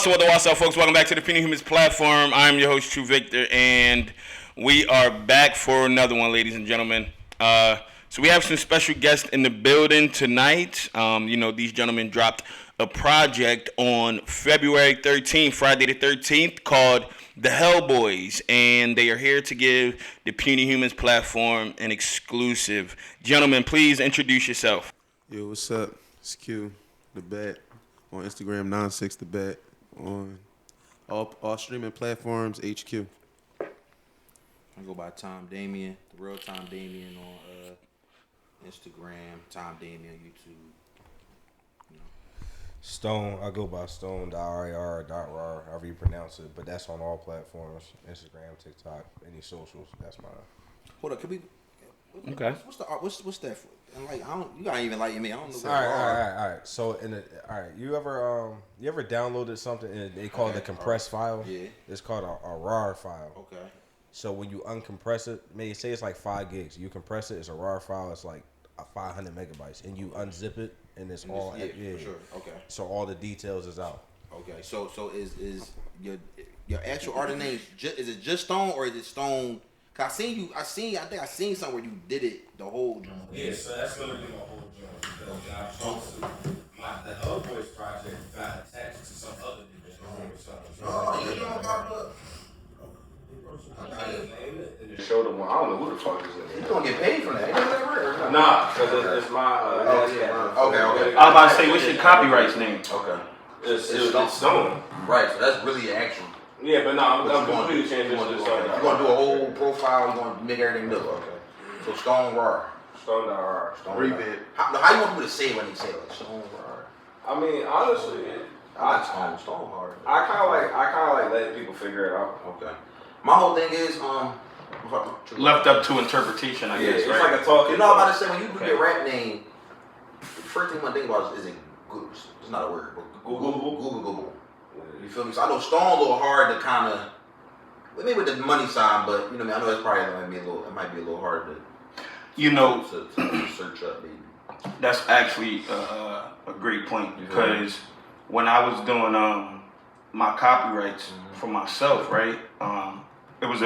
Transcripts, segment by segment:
What's up, folks? Welcome back to the Penny Humans platform. I'm your host, True Victor, and we are back for another one, ladies and gentlemen. So we have some special guests in the building tonight. These gentlemen dropped a project on February 13th, Friday the 13th, called The Hellboys, and they are here to give the Puny Humans platform an exclusive. Gentlemen, please introduce yourself. Yo, what's up? It's Q, the Bat, on Instagram, 96 the Bat, on all streaming platforms, HQ. I go by Tom Damien, the real Tom Damien on Instagram, Tom Damien YouTube. Stone, I go by tone.rar, however you pronounce it, but that's on all platforms, Instagram, TikTok, any socials. That's mine. Hold up, can we? Okay. What's that for? And like, you gotta even enlighten me. I don't know. All right. So you ever downloaded something and they call it a compressed file? Yeah. It's called a RAR file. Okay. So when you uncompress it, maybe say it's like 5 gigs. You compress it, it's a RAR file. It's like 500 megabytes, and you unzip it, and it's all for sure. Okay. So all the details is out. Okay. So is your actual artist name is it just Stone or is it Stone? Cause I think I seen somewhere you did it the whole joint. Yeah, so that's gonna be my whole joint. The Hellboys project got attached to some other Show them one. I don't know who the fuck is it. You gonna get paid from that? Ain't that right? Nah, because it's my. Okay. I was about to say, what's your copyright name? Okay. It's Stone. Right. So that's really actual. Yeah, but no, I'm completely changing this. You're gonna do a whole profile. You're gonna make everything new. Okay. So Stone Rar. Stone.rar. Revamp. How you want people to say it when they say it? Like Stone Rar. I mean, honestly, I like Stone hard. I kind of like letting people figure it out. Okay. My whole thing is Left up to interpretation, I guess. It's right? like a talk. You know, I'm about to say when you do your rap name, the first thing you want to think about is it good? It's not a word. But Google. You feel me? So I know Stone a little hard to kind of, maybe with the money sign, but you know what I mean. I know it's probably it might be a little hard to search up. Maybe that's actually a great point, because when I was doing my copyrights for myself, right? It was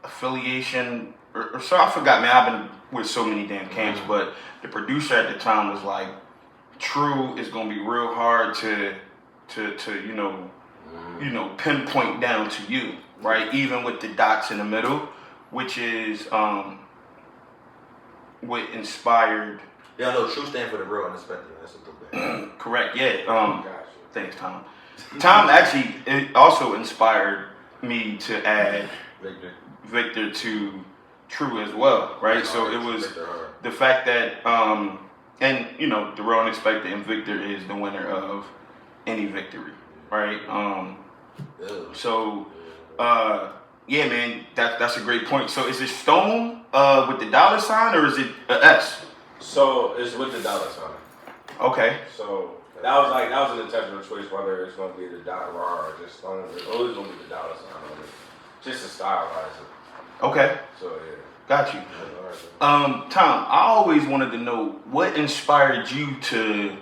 affiliation or so, I forgot, man. I've been with so many damn camps, but the producer at the time was like, True is gonna be real hard to pinpoint down to you, right? Even with the dots in the middle, which is what inspired. Yeah, no, True stand for the real unexpected. That's a good bit. Correct. Yeah. Thanks, Tom. Tom actually also inspired me to add Victor to True as well, right? So it was the fact that, and the real unexpected, and Victor is the winner of any victory, right? Yeah, man, that's a great point. So is it Stone with the dollar sign, or is it a S? So it's with the dollar sign. Okay. So that was an intentional choice, whether it's gonna be the .rar or just Stone. It's always gonna be the dollar sign on it, just to stylize it. Okay. So yeah. Got you. Tom, I always wanted to know what inspired you to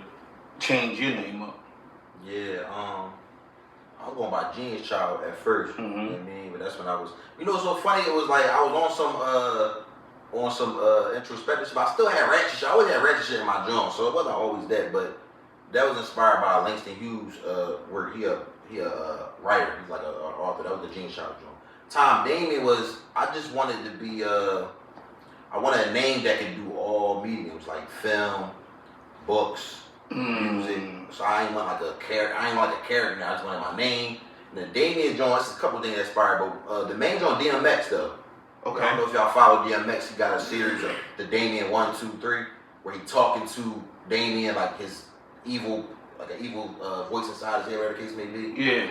change your name up. Yeah, I was going by Genius Child at first. You know what I mean? But that's when I was. You know what's so funny? It was like I was on some introspective, but I still had ratchet shit. I always had ratchet shit in my joint, so it wasn't always that. But that was inspired by Langston Hughes' work. He a writer. He's like an author. That was the Genius Child joint. Tom Damien was, I just wanted to be, I wanted a name that could do all mediums, like film, books, music. So I ain't want like a character. I just wanted my name. And then Damien joint, that's a couple things that inspired, but the main joint DMX though. Okay. I don't know if y'all follow DMX. He got a series of the Damien 1, 2, 3, where he talking to Damien like his evil, like an evil voice inside his head, whatever the case may be. Yeah.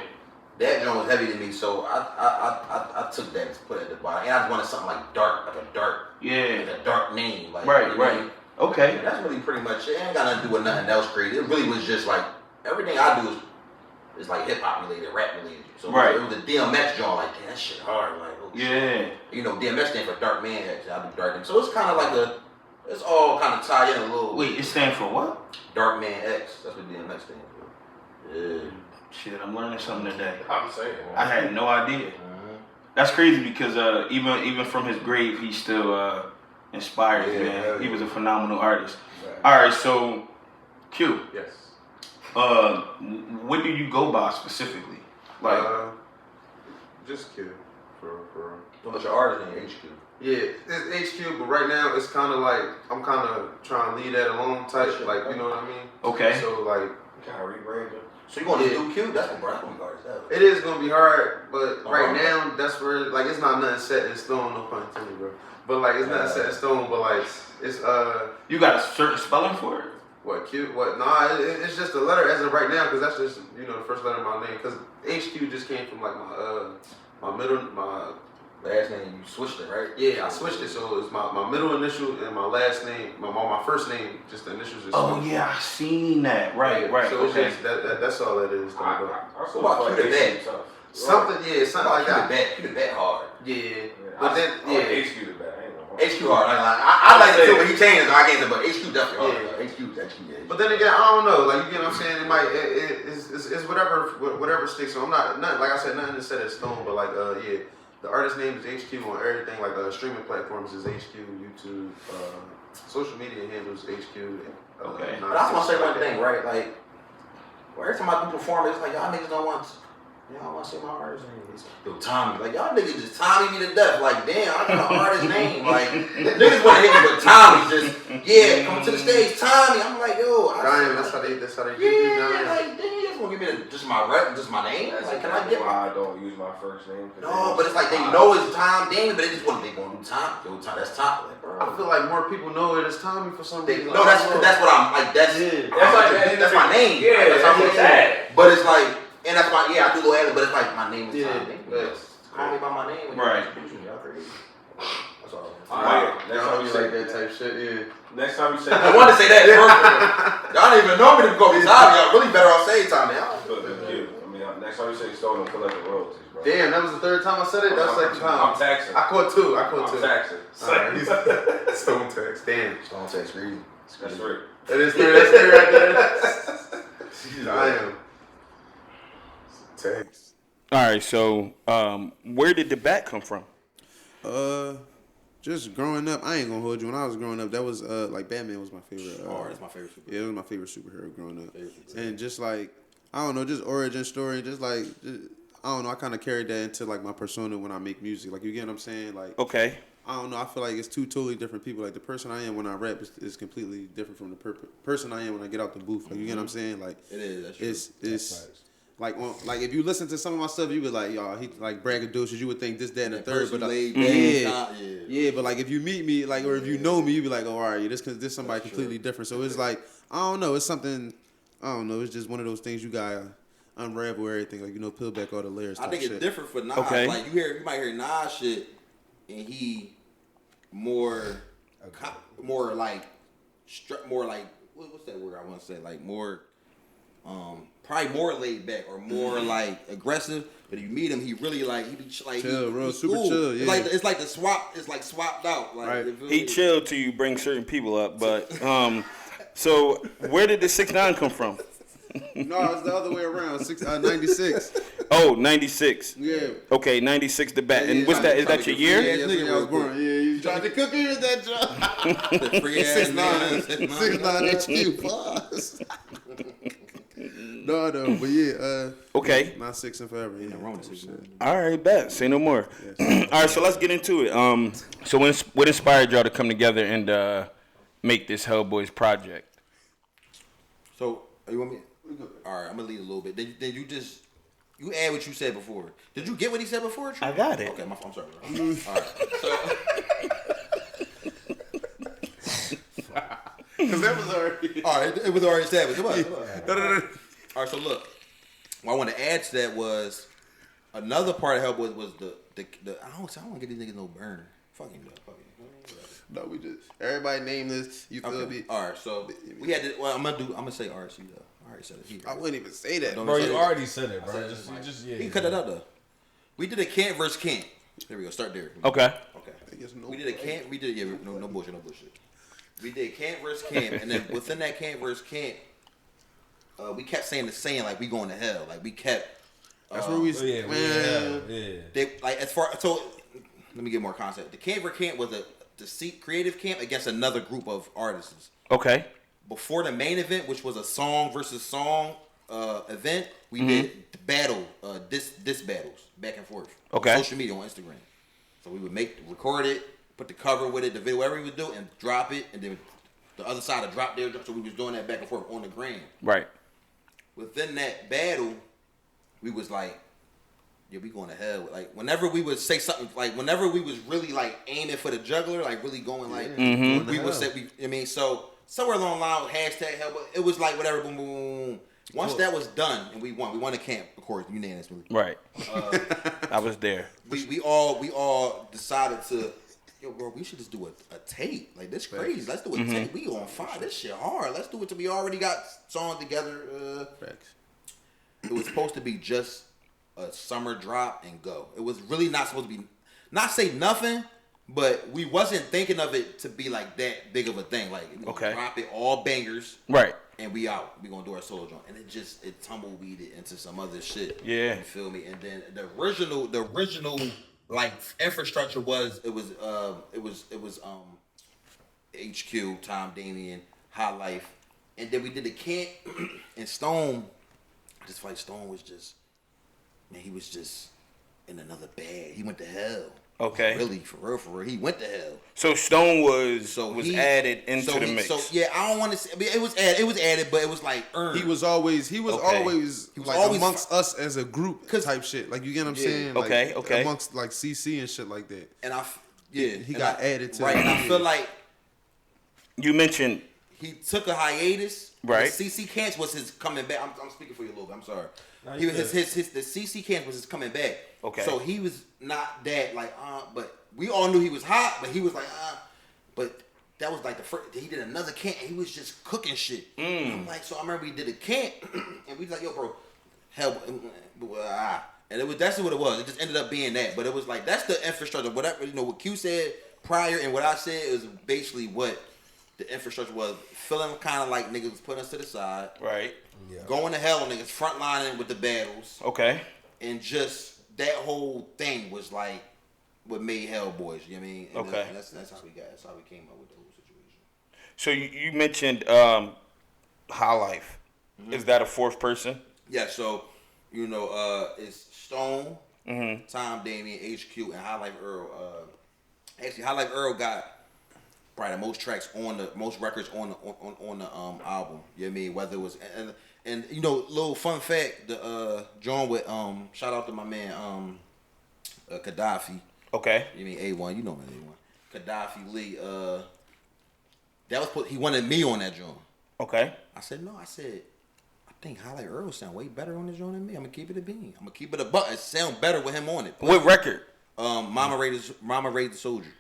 That joint was heavy to me, so I took that and put it at the bottom. And I just wanted something like dark, like a dark name. Like, right. Okay. Yeah, that's really pretty much it. It ain't got nothing to do with nothing else crazy. It really was just like, everything I do is like hip hop related, rap related. So it was a DMX joint, like, damn, that shit hard. Like, yeah. You know, DMX stand for Dark Man, I do Dark Man. So it's kind of like It's all kind of tied in a little. Wait, it stands for what? Dark Man X. That's what DMX stands for. Yeah. Shit, I'm learning something today. I'm saying. I had no idea. That's crazy because even from his grave, he still inspires, man. He was a phenomenal artist. Right. All right, so Q, Yes. what do you go by specifically? Like, just Q. For What's your artist name? HQ. yeah, it's HQ, but right now it's kind of like I'm kind of trying to leave that alone type, like you know what I mean? okay. So like Kind of rebrand it. So you gonna do Q? That's what gonna be hard as hell. it is gonna be hard, but right now that's where like it's not nothing set in stone, no pun intended, bro. But like it's nothing set in stone, but like it's You got a certain spelling for it? what Q what nah it's just a letter as of right now because that's just you know the first letter of my name because HQ just came from like my Last name, you switched it, right? yeah I switched it so it's my middle initial and my last name my first name just the initials just Oh switched. yeah, I seen that. Right, right. So Okay. it's just that's all that is. So about Q the Bat? Something like that. Q the Bat hard. Yeah, but then HQ the bad. I ain't gonna HQ hard. I like it too, but he changed it. I can't say, but HQ definitely hard. Yeah. HQ, yeah. But then again, I don't know. Like you get what I'm saying. It might it's whatever sticks. So I'm not like I said, nothing is set in stone. But like yeah, the artist name is HQ on everything. Like streaming platforms is HQ, YouTube, social media handles HQ. Okay. But I just want to say one thing, right? Like, every time I do perform, it's like y'all niggas don't want to say my artist name. Yo, Tommy. Like, y'all niggas just Tommy me to death. Like, damn, I got an artist name. Like, niggas want to hit me, but Tommy just, yeah, come to the stage, Tommy. I'm like, yo. Damn, that's how they yeah, do like, damn, you just want to give me just my name? That's Like, can I get why I don't use my first name. No, but it's like they know it's Tom Damien, but they just want to do Tom. Yo, Tom, that's Tom. Like, bro. I feel like more people know it as Tommy for some reason. No, that's what I'm like. That's my name. Yeah, that's how I'm that's saying. But it's like, and that's my I do little ad, but it's like my name is Yeah, Tom. yeah. Call me by my name. When Right. you introduce me, y'all crazy. That's all. Alright, next Y'all time be you like say that type shit. Yeah. Next time you say I wanted to say that first. Y'all don't even know me to go be Tommy. Y'all really better off saying Tommy. Next time you say stone and collect the royalties, bro. Damn, that was the third time I said it. That's second time. I'm taxing. I caught two. I'm taxing. Alright, stone tax. Damn. Don't say it's crazy. That's right. That is three. That's three right there. Damn. Tax. All right, so where did the bat come from? Just growing up, I ain't gonna hold you. When I was growing up, that was like Batman was my favorite. That's my favorite superhero. Yeah, it was my favorite superhero growing up. And just like I don't know, just origin story, I don't know. I kind of carried that into like my persona when I make music. Like you get what I'm saying? Like Okay. I don't know. I feel like it's two totally different people. Like the person I am when I rap is completely different from the person I am when I get out the booth. Like you get what I'm saying? Like It is. That's true. it's like if you listen to some of my stuff, you would like y'all he like braggadocious. You would think this, that, and the third. But like, yeah. But like if you meet me, like or if you know me, you be like, oh, all right, this somebody completely different. So it's like I don't know. It's something. I don't know. It's just one of those things you gotta unravel everything. Like peel back all the layers. I think it's different for Nas. Okay. Like you might hear Nas shit, and he more like what's that word I want to say? Like more, probably more laid back or more like aggressive. But if you meet him, he really like he be like chill, real he's super cool. chill. Yeah. It's like the swap. It's like swapped out. Like Right. He chilled till you bring certain people up, but so where did the 6ix9ine come from? No, it's the other way around. 96. Oh, 96. Yeah. Okay, 96 the bat. Yeah, And what's that? Is trying that to your get year? free Yeah, nigga I was real born. Yeah, you tried to cook me with that job. The free ass 6ix9ine HQ. Pause. No, but yeah. Okay. Not 6 and forever. Yeah, wrong shit. All right, bet. Say no more. All right, so let's get into it. So what inspired y'all to come together and make this Hellboys project? So you want me? All right, I'm gonna lead a little bit. Then you add what you said before. Did you get what he said before? True? I got it. Okay, I'm sorry, bro. All right. So, Because that was already. all right, it was already established. Come on. No. All right, so look, what I want to add to that was another part of Hellboy was the I don't want to get these niggas no burn. Fuck him. No, we just everybody name this. You feel me? All right, so we had to. Well, I'm gonna say RC though. All right, said it. I wouldn't even say that. Don't Bro, say you it. already said it, bro. said it. Just You can cut that out though. We did a can't versus can't. There we go. Start there. Okay. Okay. I guess no We did a can't. We did no bullshit. We did camp versus camp, and then within that camp versus camp, we kept saying the saying like we going to hell. Like we kept. That's where we. They like as far so. Let me get more concept. The camp versus camp was a creative camp against another group of artists. Okay. Before the main event, which was a song versus song event, we did battle diss battles back and forth. Okay. On social media on Instagram. So we would record it, put the cover with it, the video, whatever we would do, and drop it, and then the other side would drop there. So we was doing that back and forth on the gram. Right. Within that battle, we was like, yeah, we going to hell. Like whenever we would say something, like whenever we was really like aiming for the juggler, like really going like, we would say so somewhere along the line, hashtag hell, but it was like whatever, boom, boom, boom. Once that was done and we won the camp, of course, unanimously. Right. I was there. We all decided to, yo, bro, we should just do a tape. Like this crazy. Let's do a tape. We on fire. This shit hard. Let's do it till we already got songs together. It was supposed to be just a summer drop and go. It was really not supposed to be, not say nothing, but we wasn't thinking of it to be like that big of a thing. Like, drop it, all bangers. Right. And we out. We gonna do our solo joint. And it tumbleweeded into some other shit. Yeah. You feel me? And then the original like infrastructure was HQ, Tom, Damien, High Life. And then we did the camp and Stone. I just feel like Stone was just, man, he was just in another bag. He went to hell. Okay. Really, for real. He went to hell. So Stone was added into the mix. So yeah, I don't want to say. I mean, it was added, but it was like earned. He was always amongst us as a group type shit. Like you get what I'm saying? Like, okay. Amongst like CC and shit like that. And he got added to. Right, and I feel like you mentioned he took a hiatus. Right. The CC camps was his coming back. I'm speaking for you a little bit. I'm sorry. No, The CC camp was his coming back. Okay. So he was not that like but we all knew he was hot, but he was like but that was like the first. He did another camp and he was just cooking shit. I'm like, so I remember we did a camp and we was like, yo, bro, hell, and that's what it was. It just ended up being that, but it was like that's the infrastructure. Whatever what Q said prior and what I said is basically what the infrastructure was. Feeling kind of like niggas was putting us to the side, right. Yeah. Going to hell, niggas frontlining with the battles. Okay. And just that whole thing was like what made Hellboys. You know what I mean? And okay. That's how we came up with the whole situation. So you mentioned High Life. Is that a fourth person? Yeah. So it's Stone, Tom, Damien, HQ, and High Life Earl. Actually, High Life Earl got probably the most tracks on the most records on the album. You know what I mean? Whether it was and little fun fact, the joint with shout out to my man Gaddafi. Okay. You mean A1? You know my A1. Gaddafi Lee. He wanted me on that joint. Okay. I said no. I think Highlight Earl sound way better on this joint than me. I'm gonna keep it a bean. I'm gonna keep it a buck. It sound better with him on it. What record? Mama Raised the Soldier.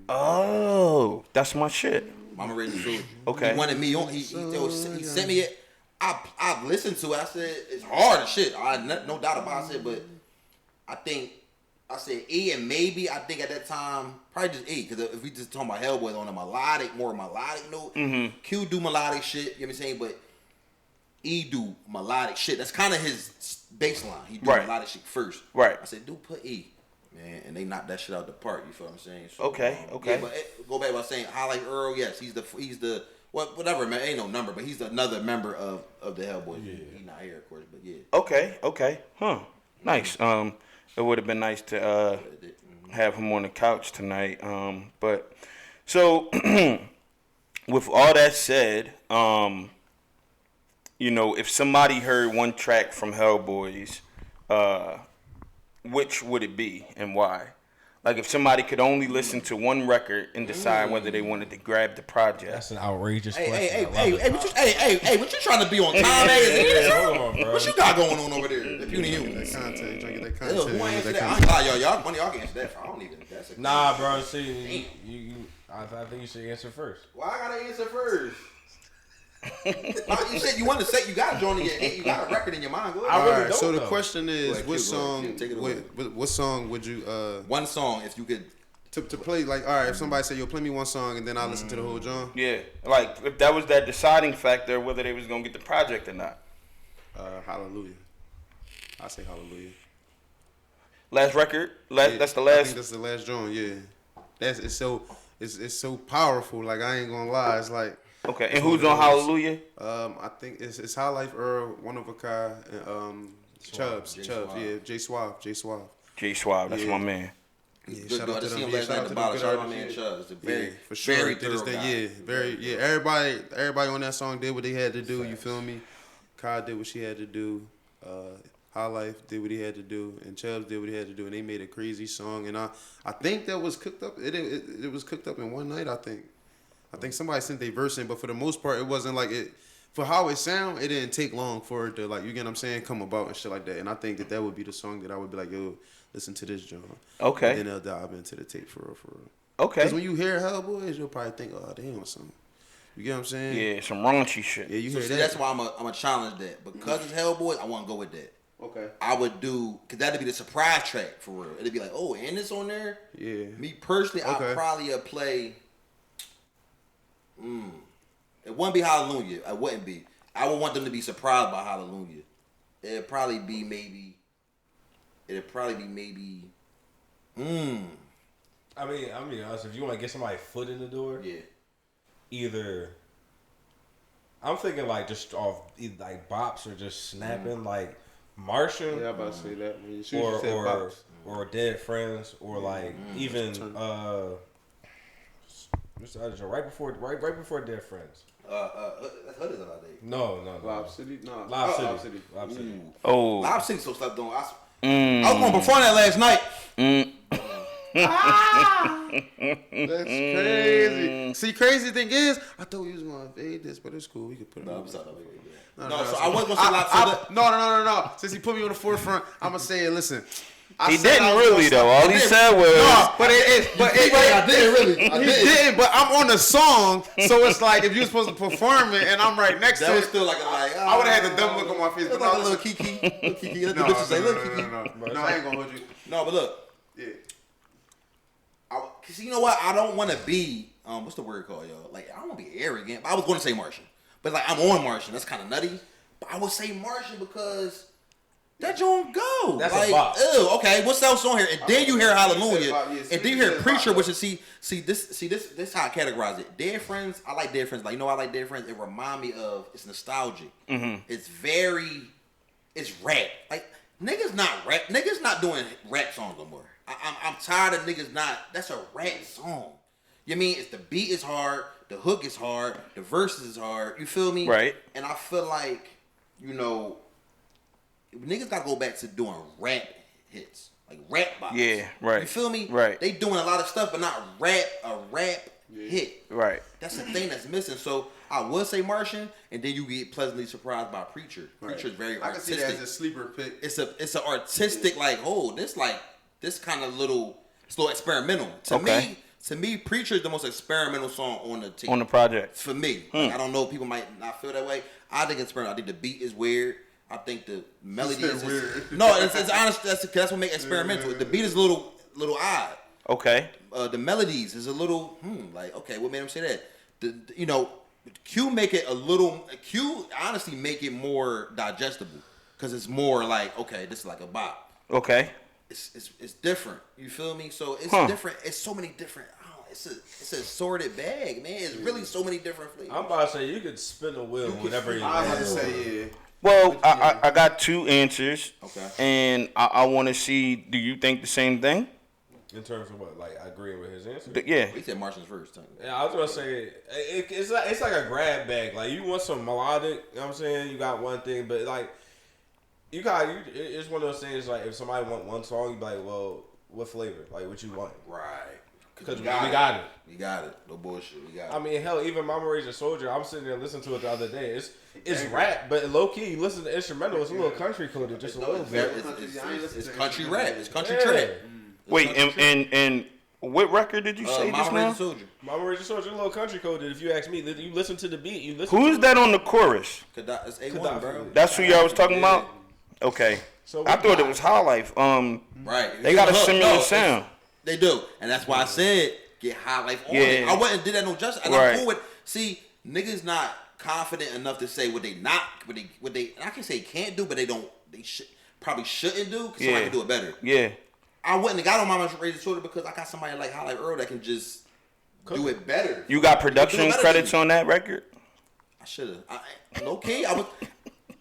Oh, that's my shit. Mama Raised the Soldier. Okay. He wanted me on. He sent me it. I listened to it. I said it's hard as shit. No doubt about it. But I said E, and maybe I think at that time probably just E, because if we just talking about Hellboy on a more melodic note, Q do melodic shit. You know what I'm saying? But E do melodic shit. That's kind of his baseline. He do melodic shit first. Right. I said, put E. Man, and they knocked that shit out the park. You feel what I'm saying? So, okay. Yeah, but go back by saying Highlight Earl. Yes, he's the whatever man. Ain't no number, but he's another member of the Hellboys. Yeah. He's not here, of course, but yeah. Okay. Huh. Nice. It would have been nice to have him on the couch tonight. But so with all that said, if somebody heard one track from Hellboys, which would it be and why? Like if somebody could only listen to one record and decide whether they wanted to grab the project. That's an outrageous question. Hey, what you trying to be on time? Hold on, bro. What you got going on over there? The puny human. That content. You trying to get that Who content. answer that? Y'all can answer that. I don't even. Nah, bro. See, I think you should answer first. Why I gotta answer first? You said you want to say you got a joint in your head. You got a record in your mind. Go ahead. All right. So the question is, What song would you? One song, if you could to play like, all right, if somebody say, yo, play me one song and then I listen to the whole John. Yeah, like if that was that deciding factor whether they was gonna get the project or not. Hallelujah. I say hallelujah. Last record, that's the I last. think that's the last John. Yeah, it's so powerful. Like I ain't gonna lie, it's like. Okay, and who's on Hallelujah? I think it's High Life Earl, One of a Kind, and Chubbs, yeah, J Suave. J Suave, that's my man. Yeah, Good, shout I out to just them. see him Yeah, last shout night out at to the them. bottom. Good Shout out to artists. my man Chubbs. It's a Yeah, very, for sure. very Did his thorough thing. guy. Yeah, very. Yeah, everybody on that song did what they had to do. You feel me? Kai did what she had to do. High Life did what he had to do, and Chubbs did what he had to do, and they made a crazy song. And I think that was cooked up. It was cooked up in one night. I think somebody sent their verse in, but for the most part, it wasn't like it. For how it sound, it didn't take long for it to, like, you get what I'm saying, come about and shit like that. And I think that would be the song that I would be like, yo, listen to this, John. Okay. And then they'll dive into the tape for real. Okay. Because when you hear Hellboys, you'll probably think, oh, damn, something. You get what I'm saying? Yeah, some raunchy shit. Yeah, you So hear see, that. that's why I'm a challenge that. Because it's Hellboy, I want to go with that. Okay. I would do, because that'd be the surprise track for real. It'd be like, oh, and it's on there? Yeah. Me personally, Okay. I'd probably play, it wouldn't be Hallelujah. I wouldn't be. I would want them to be surprised by Hallelujah. It'd probably be maybe, I mean, I'm being honest. If you want to get somebody's foot in the door, yeah. either I'm thinking like just off either like bops or just snapping like Martian. Yeah, I'm about to say that. When you shoot, or you said box. or Dead Friends or like even right before Dead Friends. Hood is about that. No. Lob City? No. Lob City. Oh. Lob City so slept on. I was going to perform that last night. That's crazy. See, crazy thing is, I thought we was gonna evade this, but it's cool. We could put it. No, on. so I wasn't gonna say Lob City. No. Since he put me on the forefront, I'm gonna say it. Listen, He didn't really though. All he said was. No, but I didn't really. He didn't, but I'm on the song, so it's like if you're supposed to perform it and I'm right next That to was it. still like I would have had the dumb look on my face. It's But like a no, little Kiki. Let the bitches say, look, Kiki. no, I ain't gonna hold you. No, but look. Yeah. Cause you know what? I don't want to be what's the word called, y'all? Like I don't want to be arrogant. But I was going to say Martian, but like I'm on Martian. That's kind of nutty. But I would say Martian because that don't go. That's like, a bop. Ew, okay, what's else on here? And then you hear Hallelujah, bop, yeah, and then you hear said Preacher, bop, which is this how I categorize it. Dead Friends. I like Dead Friends. Like I like Dead Friends. It remind me of it's nostalgic. Mm-hmm. It's rap. Like niggas not doing rap songs no more. I'm tired of niggas not. That's a rap song. You mean it's the beat is hard, the hook is hard, the verses is hard. You feel me? Right. And I feel like niggas gotta go back to doing rap hits, like rap bops. Yeah, right. You feel me? Right. They doing a lot of stuff, but not a rap hit. Right. That's the thing that's missing. So I would say Martian, and then you get pleasantly surprised by Preacher. Right. Preacher's very I can see artistic. that as a sleeper pick. It's an artistic this kind of little, it's a little experimental. To me, Preacher is the most experimental song on the team. On the project. For me. Like, I don't know, people might not feel that way. I think it's experimental. I think the beat is weird. I think the melody is weird. No, it's honest. That's what makes experimental. The beat is a little odd. Okay. The melodies is a little like, okay, what made him say that? Q make it a little. Q honestly make it more digestible because it's more like, okay, this is like a bop. Okay. It's different. You feel me? So it's different. It's so many different. It's a sorted bag, man. It's really so many different flavors. I'm about to say you could spin the wheel whenever you I was want. about to say, yeah. Well, I got two answers. Okay. And I want to see, do you think the same thing? In terms of what, like, I agree with his answer. Yeah. He said Martian's first. Yeah, I was gonna say it's like a grab bag. Like you want some melodic, you know what I'm saying? You got one thing, but like it's one of those things. Like if somebody want one song, you be like, well, what flavor? Like what you want? Right. Because we got it. We got it. No bullshit. We got it. I mean, hell, even Mama Raised a Soldier. I'm sitting there listening to it the other day. It's rap, but low key, you listen to the instrumental. It's a little country coded, just a little bit. It's country rap. It's country Yeah. trap. Wait, and what record did you say just Mama now? Raised a Soldier. Mama Raised a Soldier, a little country coded. If you ask me, you listen to the beat. You listen. Who is that on the chorus? It's A1, Gaddafi. bro. That's who y'all was talking about? Okay. So I thought it was High Life. Right. They got a similar sound. They do, and that's why I said get High Life on it. I wouldn't did that no justice. And I'm cool with. See, niggas not confident enough to say what they not, what they. And I can say can't do, but they don't. They probably shouldn't do because somebody can do it better. Yeah. I wouldn't have got on Mama's Raised Children because I got somebody like High Life Earl that can just do it better. You got production credits on that record? I should have. Low key,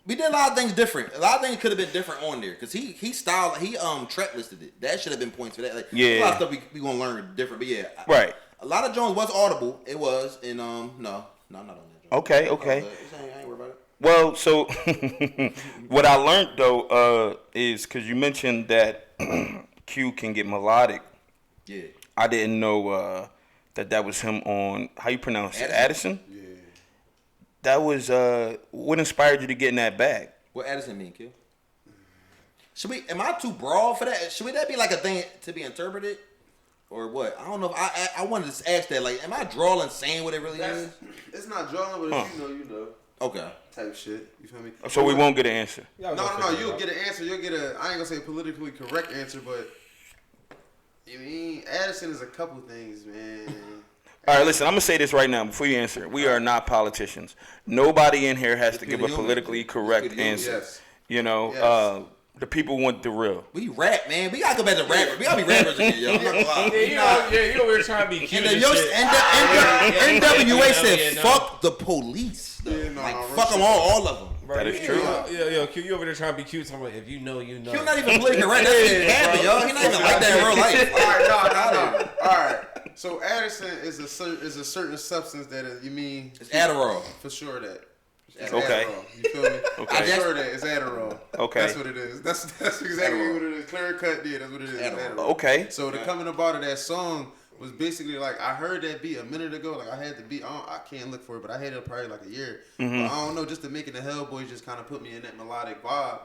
we did a lot of things different. A lot of things could have been different on there because he track listed it. That should have been points for that. Like, a lot of stuff we gonna learn different. But yeah, right. A lot of Jones was audible. It was, and no, I'm not on that. Jones. Okay. I ain't worried about it. Well, so what I learned though is because you mentioned that Q can get melodic. Yeah. I didn't know that was him on how you pronounce it, Addison. Yeah. That was what inspired you to get in that bag? What Addison mean, Q? Am I too broad for that? Should that be like a thing to be interpreted? Or what? I don't know if I wanted to ask that. Like, am I drawing saying what it really is? It's not drawing, but if you know. Okay. Type shit. You feel me? So we won't get an answer. No. You'll get an answer. You'll get I ain't gonna say a politically correct answer, but I mean, Addison is a couple things, man. All right, listen, I'm going to say this right now before you answer. We are not politicians. Nobody in here has to give a politically correct answer. Yes. You know, the people want the real. We rap, man. We got to go back to rappers. We got to be rappers again, yo. I'm not gonna lie. You over there trying to be cute and shit. NWA said, fuck the police. Yeah, fuck them all of them. That is true. Yo, Q, you over there trying to be cute. So I'm like, if you know, you know. Q not even politically correct. That's his habit, yo. He not even like that in real life. All right. So Addison is a certain substance that you mean. It's Adderall. For sure that. It's okay. Adderall. You feel me? Okay. For sure that it's Adderall. Okay. That's what it is. That's exactly Adderall. what it is. Clear cut, yeah. That's what it is. Adderall. Okay. So the coming about of that song was basically like I heard that beat a minute ago. Like I had the beat. I can't look for it, but I had it probably like a year. Mm-hmm. But I don't know. Just to make it the Hellboys just kind of put me in that melodic vibe.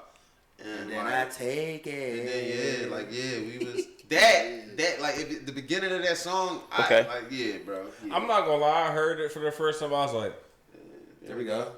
And then I take it. And then we was that like if the beginning of that song. Okay. Bro. Yeah. I'm not gonna lie. I heard it for the first time. I was like, there we go.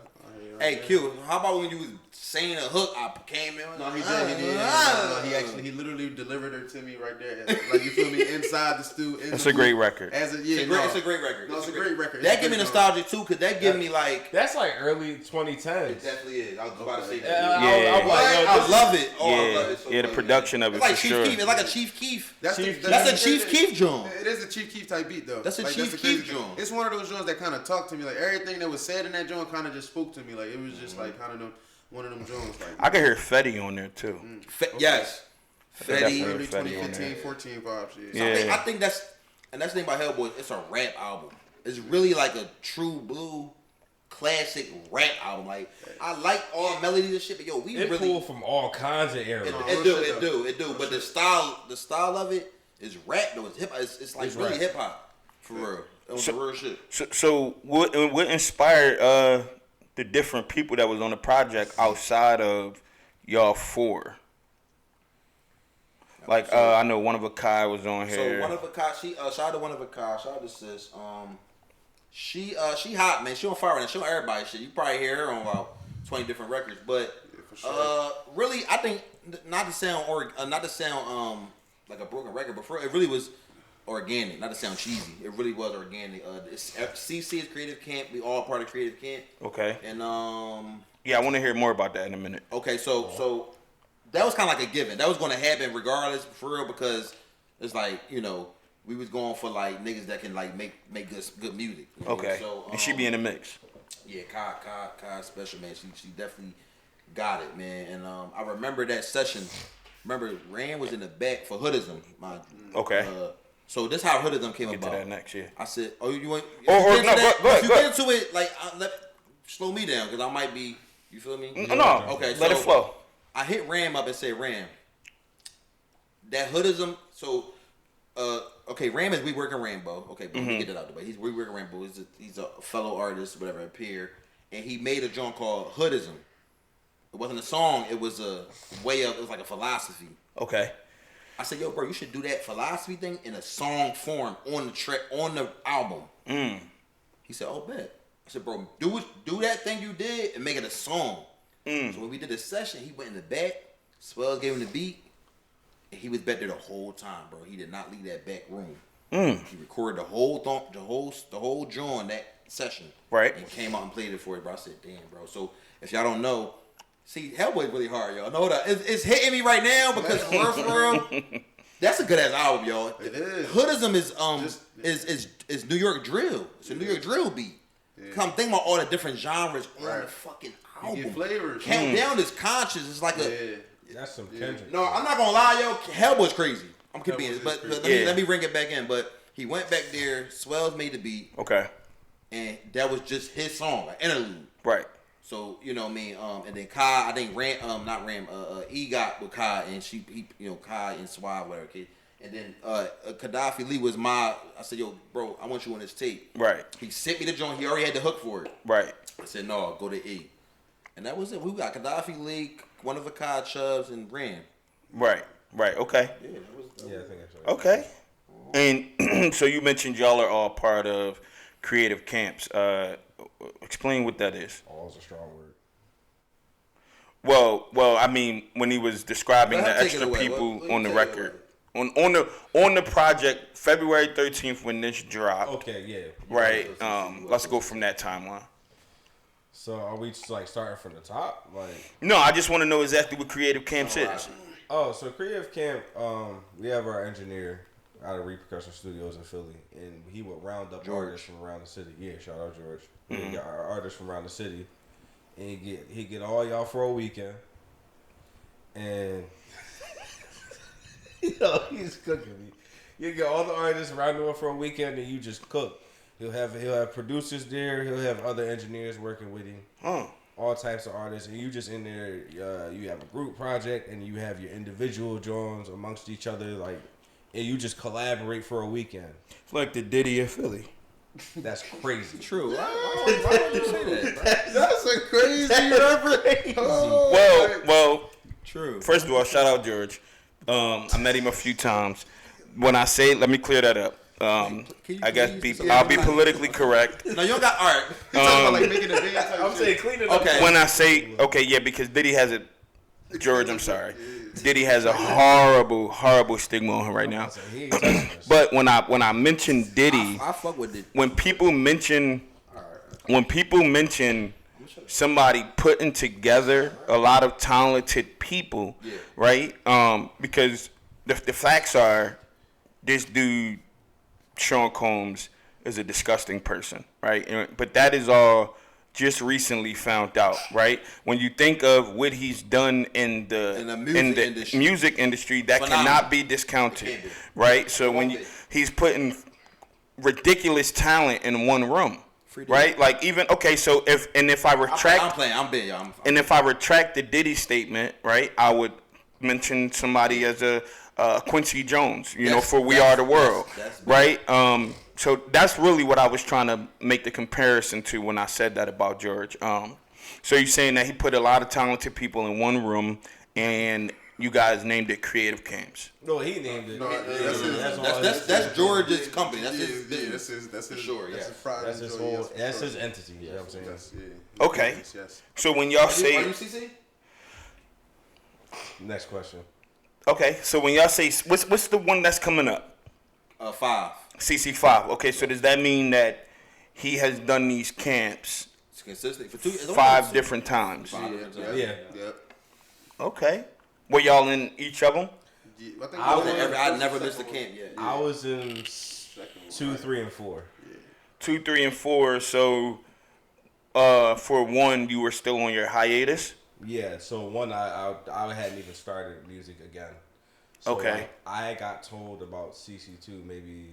Hey Q, how about when you was saying a hook? I came in. No, he did. He literally delivered her to me right there. Like you feel me? Inside the stew. It's a great record. It's a great record. No, it's a great record. That give me nostalgia too, cause that give me like. That's like early 2010s. It definitely is. I was about to say that. I love it. I love it. So the production of it it's like for Chief sure. Keef. It's like a Chief Keef. That's a Chief Keef joint. It is a Chief Keef type beat though. That's a Chief Keef joint. It's one of those joints that kind of talked to me. Like everything that was said in that joint kind of just spoke to me. Like it was just like kind of one of them joints. Like I can hear Fetty on there too. Yes. Fetty. Early Fetty 2015, 14 vibes. Yeah. I think that's the thing about Hellboy. It's a rap album. It's really like a true blue classic rap album. Like I like all melodies and shit, but yo, It pulled from all kinds of eras. It do. But the style of it is rap though. It's hip hop. It's like really hip hop for real. It was real shit. So what inspired the different people that was on the project outside of y'all four? Like I know One of a Kai was on here. So One of a Kai, shout out to One of a Kai, shout out to sis. She hot, man. She on fire right now. She on everybody's shit. You probably hear her on about 20 different records, but really, I think not to sound like a broken record, but it really was organic. Not to sound cheesy, it really was organic. CC is Creative Camp. We all part of Creative Camp. Okay. And yeah, I want to hear more about that in a minute. Okay, so that was kind of like a given. That was going to happen regardless, for real, because it's like we was going for like niggas that can like make good music. Okay. So, and she be in the mix. Yeah, Kai special, man. She definitely got it, man. And I remember that session. Remember, Rand was in the back for Hoodism. Okay. So this how Hoodism came Get about. to that next, yeah. I said, oh, you want? Go ahead. Get into it, like slow me down, because I might be. You feel me? No. Okay. Let it flow. I hit Ram up and said, Ram, that Hoodism. So, okay, Ram is We Working Rambo. Okay, but we get that out the way. He's We Working Rambo. He's a fellow artist, whatever, a peer, and he made a joint called Hoodism. It wasn't a song. It was a way of. It was like a philosophy. Okay. I said, yo, bro, you should do that philosophy thing in a song form on the track on the album. He said, oh, bet. I said, bro, do that thing you did and make it a song. So when we did a session, he went in the back. Swells gave him the beat. He was back there the whole time, bro. He did not leave that back room. He recorded the whole joint that session, Right. And came out and played it for it, bro. I said, damn, bro. So if y'all don't know, see, Hellboy's really hard, y'all. Know that it's hitting me right now because for real, that's a good ass album, y'all. It is. Hoodism is New York drill. It's a New York drill beat. Yeah. Come think about all the different genres on Right. the fucking You album. get flavors. Countdown is conscious. It's like That's some Kendrick. no, I'm not gonna lie, yo. Hellboy's crazy. I'm Hellboy convinced, is but crazy. let me bring it back in. But he went back there. Swells made the beat, Okay. and that was just his song, an interlude. Right. So you know what I mean. And then Kai, I think E got with Kai, and Kai and Swab, whatever. Kid. And then Gaddafi Lee was I said, yo, bro, I want you on this tape. Right. He sent me the joint. He already had the hook for it. Right. I said, no, go to E. And that was it. We got Gaddafi Lee, one of a Kai, Chubbs, and Ram. Right. Right. Okay. Yeah, that was Yeah, I think that's right. Okay. And so you mentioned y'all are all part of creative camps. Explain what that is. All is a strong word. Well, I mean, when he was describing Let the him take it extra away. people Let on him the take it record, on the project, February 13th when this dropped. Okay, yeah. Right. Let's go from that timeline. So are we just like starting from the top? Like, No, I just want to know exactly what creative camps is. so Creative Camp, we have our engineer out of Repercussion Studios in Philly, and he would round up artists from around the city. Yeah, shout out George. He got our artists from around the city, and he get all y'all for a weekend, and he's cooking me. You get all the artists around the world for a weekend, and you just cook. He'll have producers there. He'll have other engineers working with him. All types of artists, and you just in there. You have a group project, and you have your individual drawings amongst each other, like, and you just collaborate for a weekend. It's like the Diddy of Philly. That's crazy. true. Why would you say that, bro? That's a crazy reference. Well. True. First of all, shout out George. I met him a few times. When I say, let me clear that up. I guess I'll be politically correct. No, you don't got art. Like making a band type I'm shit. saying clean it up. Okay. When I say, okay, yeah, because Diddy has a, George, I'm sorry. Diddy has a horrible stigma on him right now. He ain't touching us. But when I mention Diddy, I fuck with it. when people mention somebody putting together a lot of talented people, right? Because the facts are, this dude Sean Combs is a disgusting person, right? But that is all just recently found out, right? When you think of what he's done in the music industry, that cannot be discounted, right? So when he's putting ridiculous talent in one room, right? Like even so if I retract, I'm playing. I'm big, y'all. and if I retract the Diddy statement, right, I would mention somebody as a Quincy Jones, for We Are the World, right? So that's really what I was trying to make the comparison to when I said that about George. So you're saying that he put a lot of talented people in one room, and you guys named it Creative Camps. No, he named it. That's George's company. That's his business. That's his sure. That's Yeah. his pride. That's his whole. That's his entity. You know what I'm saying? Yes, yeah. Okay. Yes. So when y'all Are say, you CC? Next question. okay, so when y'all say, what's the one that's coming up? 5. CC5. Okay, so does that mean that he has done these camps It's consistent for 2 years. 5 different times? Yeah. Okay. Were y'all in each of them? Yeah, I never missed a camp yet. I was in 2, 3, and 4. 2, 3, and 4. So, for 1, you were still on your hiatus. Yeah. So 1, I hadn't even started music again. So Okay. like, I got told about CC2 maybe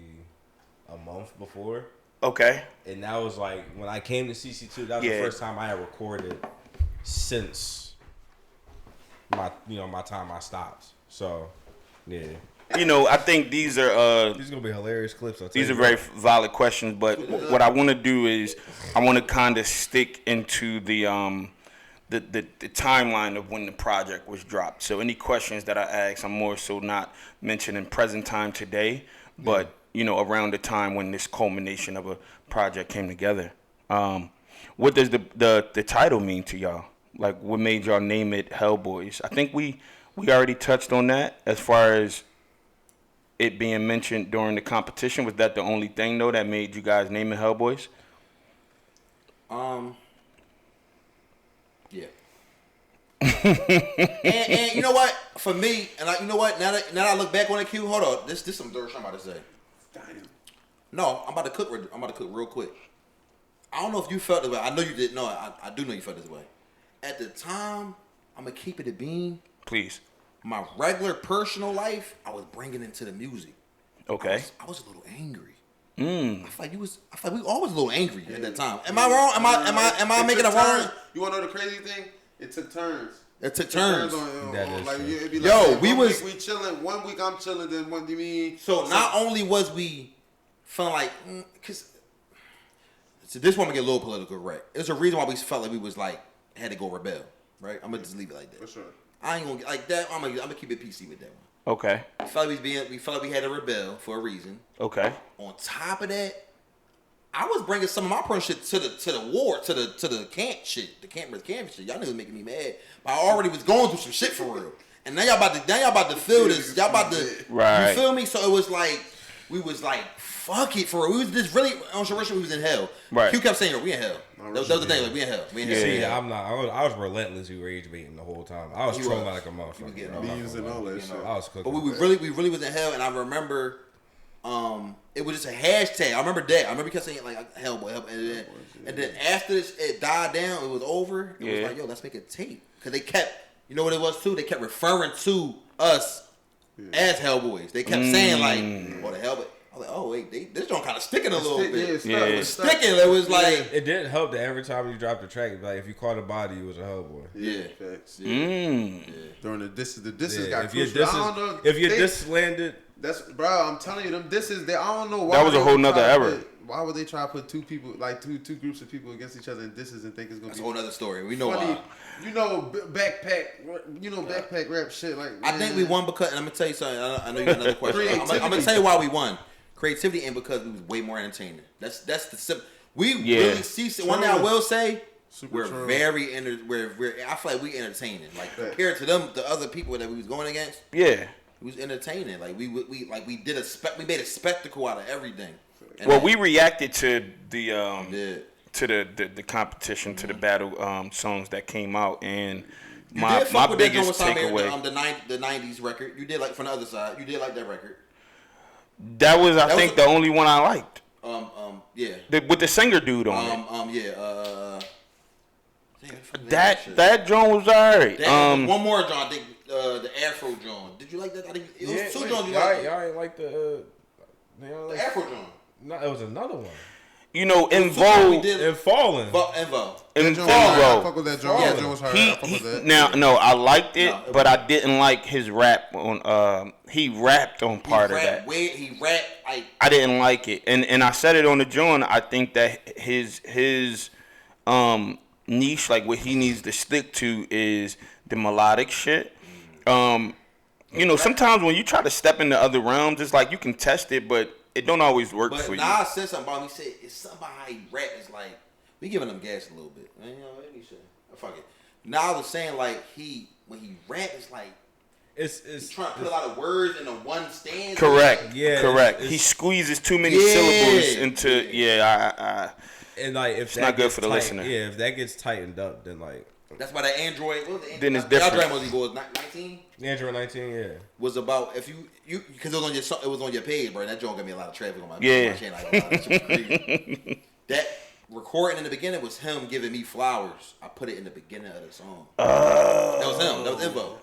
a month before. Okay. And that was like when I came to CC2. That was the first time I had recorded since my time I stopped. So yeah, I think these are these are gonna be hilarious clips. these are very valid questions. But what I want to do is I want to kind of stick into the timeline of when the project was dropped. So any questions that I ask, I'm more so not mentioning present time today, but around the time when this culmination of a project came together. What does the title mean to y'all? Like, what made y'all name it Hellboys? I think we we already touched on that as far as it being mentioned during the competition. Was that the only thing though that made you guys name it Hellboys? Yeah. and you know what? For me, and you know what? Now that I look back on it, Q, hold on. This some dirt I'm about to say. Damn. No, I'm about to cook real quick. I don't know if you felt this way. I know you did. No, I do know you felt this way. At the time, I'm gonna keep it a bean. Please. My regular personal life, I was bringing into the music. Okay. I was a little angry. I feel like we always a little angry at that time. Am I wrong? Am I making it wrong? You wanna know the crazy thing? It took turns. It took turns. It'd be Yo, like, we one was week we chilling. 1 week I'm chilling. Then what do you mean? So not only was we feeling like, cause so this one gonna get a little political, right? There's a reason why we felt like we was like had to go rebel, right? I'm gonna just leave it like that. For sure. I ain't gonna like that. I'm gonna keep it PC with that one. Okay. We felt like we had to rebel for a reason. Okay. On top of that, I was bringing some of my personal shit to the war, to the camp shit, the camp shit. Y'all niggas making me mad, but I already was going through some shit for real. And now y'all about to feel this. Y'all about to, right. You feel me? So it was like we was like, fuck it for real. We was just really on Sharisha. We was in hell. Right. Q kept saying, we in hell. That was the thing. Like we in hell. We in hell. See, I'm not. I was relentlessly rage baiting the whole time. I was trolling like a motherfucker. Beans and all that shit. I was cooking. But we really was in hell, and I remember, it was just a hashtag. I remember that. I remember kept saying like Hellboy, and then after it died down, it was over. It was like, yo, let's make a tape, because they kept, you know what it was too? They kept referring to us as Hellboys. They kept saying like, oh, the Hellboy. I was like, oh wait, this joint kind of sticking a little bit. Yeah, sticking. It was like it didn't help that every time you dropped the track, like if you caught a body, it was a Hellboy. Yeah, facts. Yeah. During the disses got If your crucial. I don't know diss landed, that's bro. I'm telling you, them disses. I don't know why. That was a whole nother era. Why would they try to put two people, like two groups of people against each other in disses and think it's gonna that's be a whole other story. We know funny? why. You know, backpack rap shit. Like I think we won because, and I'm gonna tell you something. I know you got another question. I'm gonna tell you why we won. Creativity, and because we was way more entertaining. That's the simple. We really see. One thing I will say, we're very I feel like we entertaining. Like compared to them, the other people that we was going against. Yeah. We was entertaining. Like we made a spectacle out of everything. And well, we reacted to the to the competition, to the battle songs that came out, and my biggest takeaway, the 90s record. You did like from the other side. You did like that record. That was, I think, the only one I liked. Yeah. With the singer dude on it. Yeah. That John was alright. One more John. I think the Afro John. Did you like that? I think it was two Johns. Y'all ain't like the Afro John. No, it was another one. You know, In Vogue. And Fallen. In Vogue. I fuck with that John. Yeah. John was hard. I fuck with that. Now, no, I liked it, but I didn't like his rap on. He rapped on part of that. He rapped like. I didn't like it, and I said it on the John. I think that his niche, like what he needs to stick to, is the melodic shit. You know, sometimes when you try to step into other realms, it's like you can test it, but it don't always work for you. But Nas said something about me. He said it's somebody rap is like we giving them gas a little bit. Man, you know, maybe shit. Fuck it. Nas was saying like when he rap, it's like he's trying to put a lot of words into one stanza. Correct. Yeah. Correct. He squeezes too many syllables into. Yeah. And like if it's that not good gets for the listener. Yeah, if that gets tightened up, then like. That's why that Android. What was the Then it's different. Android was 19. Android 19, yeah. Was about if you because it was on your page, bro. That joint got me a lot of traffic on my channel. That recording in the beginning was him giving me flowers. I put it in the beginning of the song. That was him. That was Info.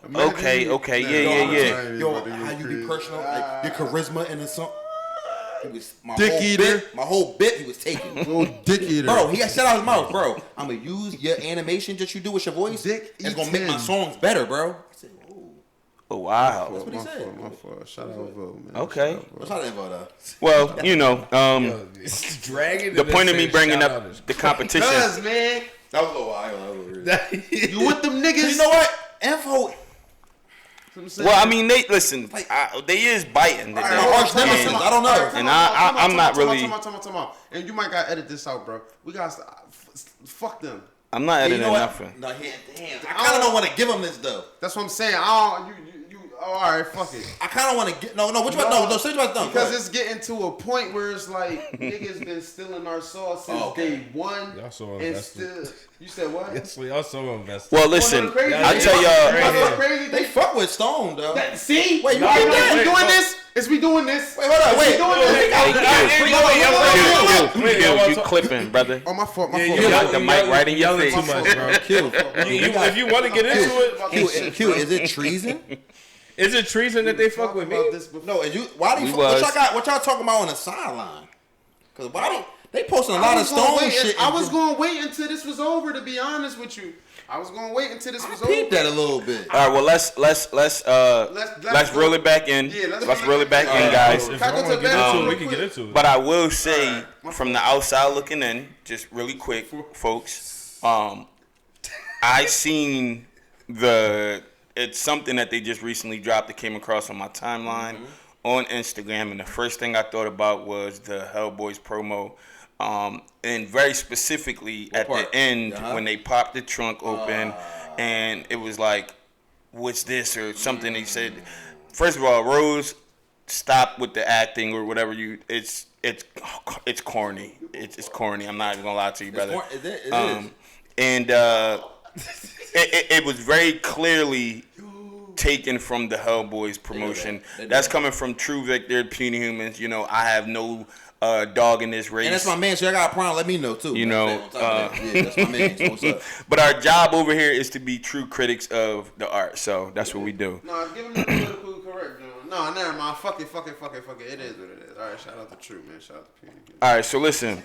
Okay. Yeah. Yo, how you be personal? Like your charisma in the song. He was my whole bit. He was taking. Little dick eater. Bro, he got shit out his mouth, bro. I'm gonna use your animation that you do with your voice. It's gonna make my songs better, bro. I said, oh wow. That's what he said. My fault. Shout out Vogue, man. Okay. What's that info though? Well, you know, dragging the point of me bringing up the competition. Cuz, man. That was a little wild. You with them niggas? You know what? Info. Well, I mean, they listen. They is biting. I don't know. And I'm not really. Talk about. And you might gotta edit this out, bro. We gotta fuck them. I'm not editing nothing. No, damn. I kind of don't want to give him this though. That's what I'm saying. I don't. All right, fuck it. I kind of want to get no. Which one? No. Say what done. Because it's getting to a point where it's like niggas been stealing our sauce since day one. Y'all so and invested. still, you said what? Yes, y'all so invested. Well, listen, I tell y'all. Crazy. They fuck with Stone though. See? Wait, you no, did no, that? Is we doing this? Is we doing this? Wait, hold on. Wait. You clipping, brother. Oh, my fault. You got the mic right in your face. Too much, bro. If you want to get into it, Q, is it treason? Is it treason that they fuck with me? No, why do you? What y'all talking about on the sideline? Because why they posting a lot of Stone shit. I was gonna wait until this was over. To be honest with you, I was gonna wait until this was over. Peep that a little bit. All right, well let's reel it back in. Yeah, let's reel it back in, guys. If I want to get into it, we can get into it. But I will say, from the outside looking in, just really quick, folks. I seen it's something that they just recently dropped that came across on my timeline on Instagram, and the first thing I thought about was the Hellboyz promo. And very specifically at the end when they popped the trunk open and it was like, what's this or something. They said, first of all, Rose, stop with the acting or whatever it's corny. It's corny. I'm not even gonna lie to you, brother. It is. And it was very clearly taken from the Hellboyz promotion. That's coming from True Victor, Puny Humans. You know, I have no dog in this race. And that's my man, so I got a problem. Let me know too. You know, yeah, that's my man. So what's up? But our job over here is to be true critics of the art. So that's what we do. No, give him the political correct, John. No, never mind. Fuck it. It is what it is. All right, shout out to True, man. Shout out to Puny. All right, so listen.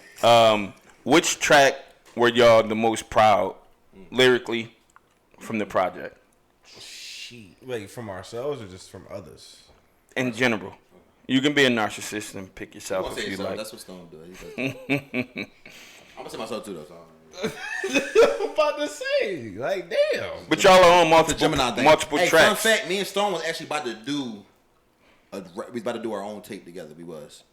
Which track were y'all the most proud lyrically from the project? Wait, from ourselves or just from others? In general. You can be a narcissist and pick yourself if you like. That's what Stone does. I'm gonna say myself too, though. So. I'm about to say, like, damn. But y'all are on multiple Hey, tracks. fun fact: me and Stone was actually about to do. We was about to do our own tape together. We was.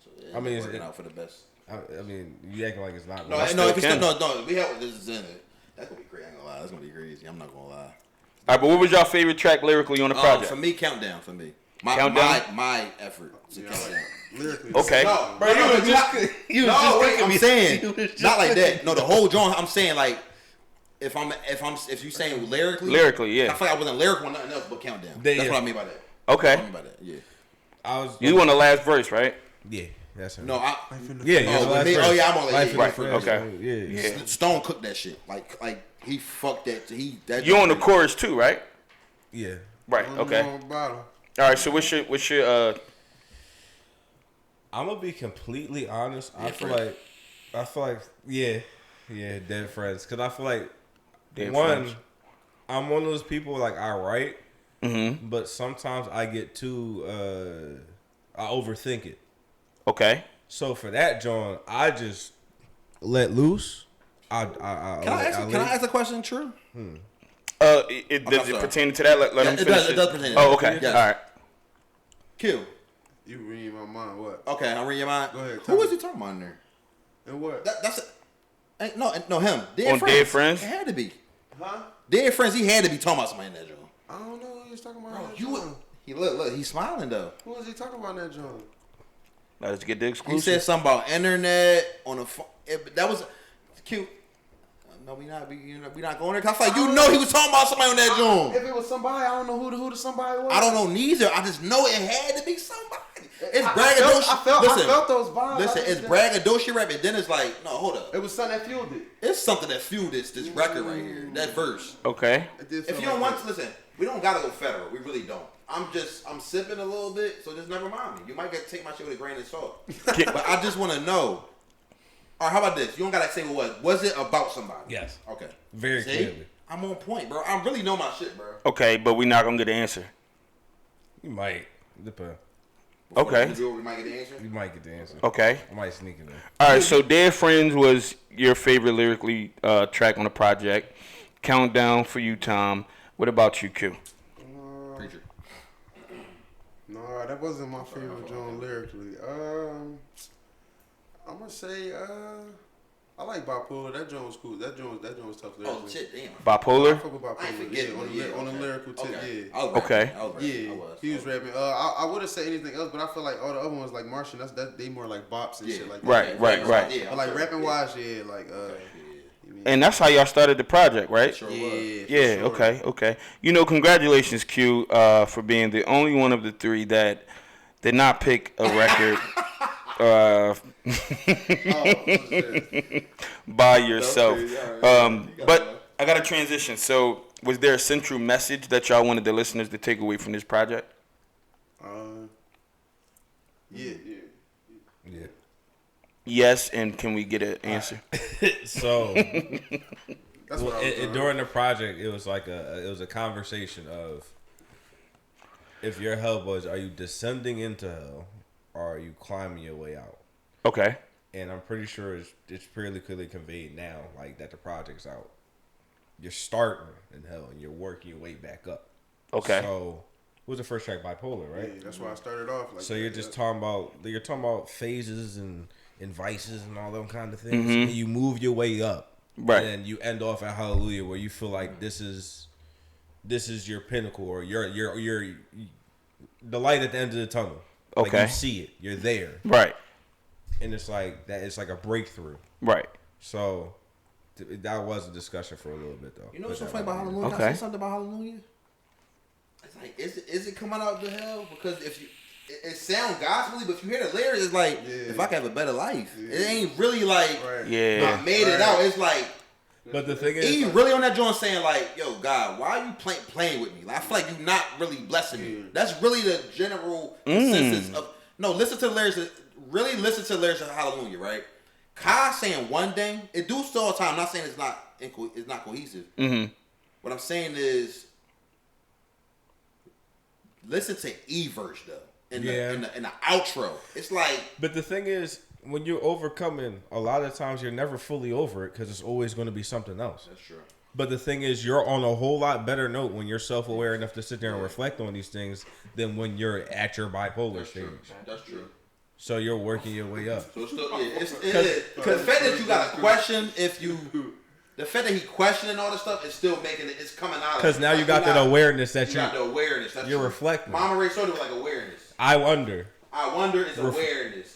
So I mean, working out for the best. I mean, you acting like it's not. No. We have this is in it. That's gonna be crazy. I ain't gonna lie. That's gonna be crazy. I'm not gonna lie. All right, but what was your favorite track lyrically on the project? For me, Countdown. For me, Countdown? my effort to Countdown. Lyrically. Okay. No, Bro, I'm saying not like that. No, the whole joint. I'm saying like if you saying lyrically, yeah. I feel like I wasn't lyrical on nothing else but Countdown. That's what I mean by that. Okay. What I mean by that. Yeah. You on the last verse, right? Yeah, that's him. No, Yeah, I'm on that. Right. Okay. Yeah. Stone cooked that shit. Like he fucked that. You on the chorus too, right? Yeah. Right. Okay. All right. So what's your I'm gonna be completely honest. I feel like dead friends. Cause I feel like friends. I'm one of those people like I write, but sometimes I get too I overthink it. Okay. So for that, John, I just let loose. Can I ask a question? True. Does it pertain to that? Let him finish. It does pertain to that. Oh, okay. Yes. All right. Q. You read my mind. What? Okay, I'm reading your mind. Go ahead. Who was you talking about in there? And what? That's no him. Dead Friends? It had to be. Huh? Dead Friends. He had to be talking about somebody in that joint. I don't know who he was talking about. Bro, he look. He's smiling though. Who was he talking about in that joint? Let us get the He exclusive. said something about internet on the phone. That was cute. No, we not going there. Cause I feel like he was talking about somebody on that joint. If it was somebody, I don't know who the somebody was. I don't know neither. I just know it had to be somebody. It's braggadocio. I felt those vibes. Listen, it's braggadocio rap, and then it's like, no, hold up. It was something that fueled it. It's something that fueled this record right here. That verse. Okay. If you don't want to listen, we don't gotta go federal. We really don't. I'm sipping a little bit, so just never mind me. You might get to take my shit with a grain of salt. But I just want to know. All right, how about this? You don't gotta say what was it about somebody? Yes. Okay. Very clearly. I'm on point, bro. I really know my shit, bro. Okay, but we're not gonna get the answer. You might. Depend. Okay. We might get the answer. You might get the answer. Okay. I might sneak it in. All right. So Dead Friends was your favorite lyrically track on the project. Countdown for you, Tom. What about you, Q? Preacher. No, that wasn't my favorite joint lyrically. I'm gonna say I like Bipolar. That joint was cool. That joint was tough. Oh shit, damn. Bipolar? I fuck with Bipolar. I ain't forgetting. On the lyrical tip. Okay. Yeah. I was rapping. Okay. I was rapping. Yeah, I was. he was rapping. I wouldn't say anything else, but I feel like all the other ones like Martian. That they more like bops and shit like that. Right. Yeah, But like rapping wise, yeah, like And that's how y'all started the project, right? Sure Yeah. Sure. Okay. You know, congratulations, Q, for being the only one of the three that did not pick a record by yourself. But I got to transition. So, was there a central message that y'all wanted the listeners to take away from this project? Yeah. Yes, and can we get an answer? So That's what I was doing. during the project, it was like a conversation of, if you're Hellboys, are you descending into hell or are you climbing your way out? Okay. And I'm pretty sure it's fairly clearly conveyed now, like that the project's out. You're starting in hell and you're working your way back up. Okay. So what was the first track? Bipolar, right? Yeah, that's why I started off. Like So you're just talking about phases and vices and all them kind of things. Mm-hmm. And you move your way up. Right. And you end off at Hallelujah, where you feel like this is your pinnacle, or you're the light at the end of the tunnel. Like Okay. you see it, you're there, Right. and it's like that. It's like a breakthrough. Right. So that was a discussion for a little bit, though. You know what's so But funny about Hallelujah? Okay. Can I say something about Hallelujah? It's like, is it coming out the hell? Because if you, it sounds gospel-y, but if you hear the lyrics, it's like, if I could have a better life. It ain't really like, Yeah. I made it out. It's like, But the thing he is, really on that joint saying like, yo, God, why are you playing with me? Like, I feel like you're not really blessing me. That's really the general consensus of, no, listen to the lyrics, really listen to the lyrics of Hallelujah, right? Kai saying one thing, it do so all the time. I'm not saying it's not cohesive. Mm-hmm. What I'm saying is, listen to E-verse though. In the outro. It's like, but the thing is, when you're overcoming, a lot of times you're never fully over it because it's always going to be something else. that's true. But the thing is, you're on a whole lot better note when you're self-aware enough to sit there and reflect on these things than when you're at your bipolar stage. That's true. So you're working your way up. So it's still, because the fact that you got to question the fact that he questioning all this stuff is still making it. It's coming out. Because now you got that awareness that You got the awareness. That's you're true. reflecting. Mama Ray Soda was like awareness. I wonder. Is awareness.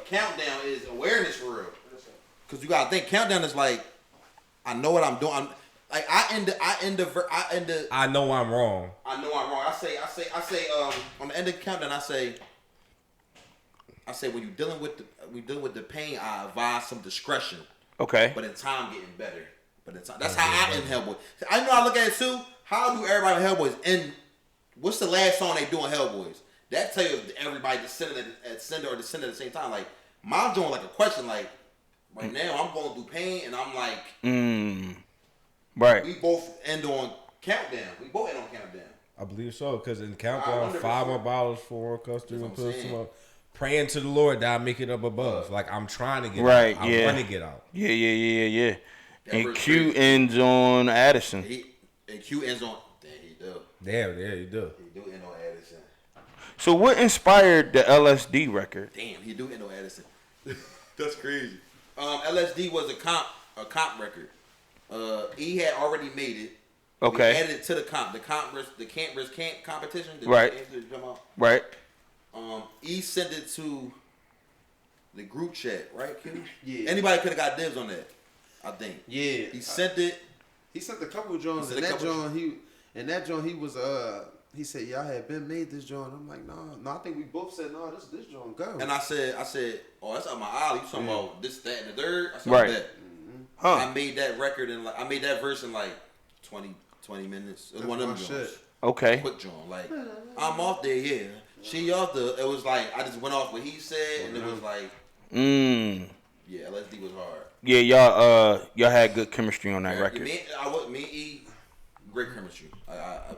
Countdown is awareness for real. Because you gotta think countdown is like, I know what I'm doing. I know I'm wrong. I know I'm wrong. I say on the end of countdown I say when you dealing with the pain, I advise some discretion. Okay. But in time getting better. But in time, that's how I end Hellboy. I know I look at it too. How do everybody in Hellboys end? What's the last song they do in Hellboys? That tell you if everybody descended at sender or descended at the same time. Like my doing like a question. Like right now I'm going through pain and I'm like, Right. we both end on countdown. We both end on countdown. I believe so. Because in countdown, 5 100%. more bottles, 4 customers, That's what I'm saying. praying to the Lord that I make it up above. Like I'm trying to get Right, out. I yeah. want to get out. Yeah. That And verse Q crazy. ends on Addison. And Q ends on. Damn, he do. Yeah, you do. He do end on Addison. So what inspired the LSD record? Damn, he do end on Addison. That's crazy. LSD was a comp record. E had already made it. Okay. We added it to the comp. The Can't Risk Can't competition. Right. Right. E sent it to the group chat, right, Q? Yeah. Anybody could have got dibs on that, I think. Yeah. He sent it. He sent a couple of joints. He And sent a that joint he was he said, y'all had been made this joint. I'm like, no, I think we both said, no, this joint go. And I said, oh, that's up my alley. You talking about this, that, and the third? I said, Right. that. Huh. I made that record I made that verse in like 20 minutes. It was one of them my joints. shit. Okay. Quick joint. Like, I'm off there, yeah. She off the, it was like, I just went off what he said, and it was like, yeah, LSD was hard. Yeah, y'all had good chemistry on that record. Me and E, great chemistry.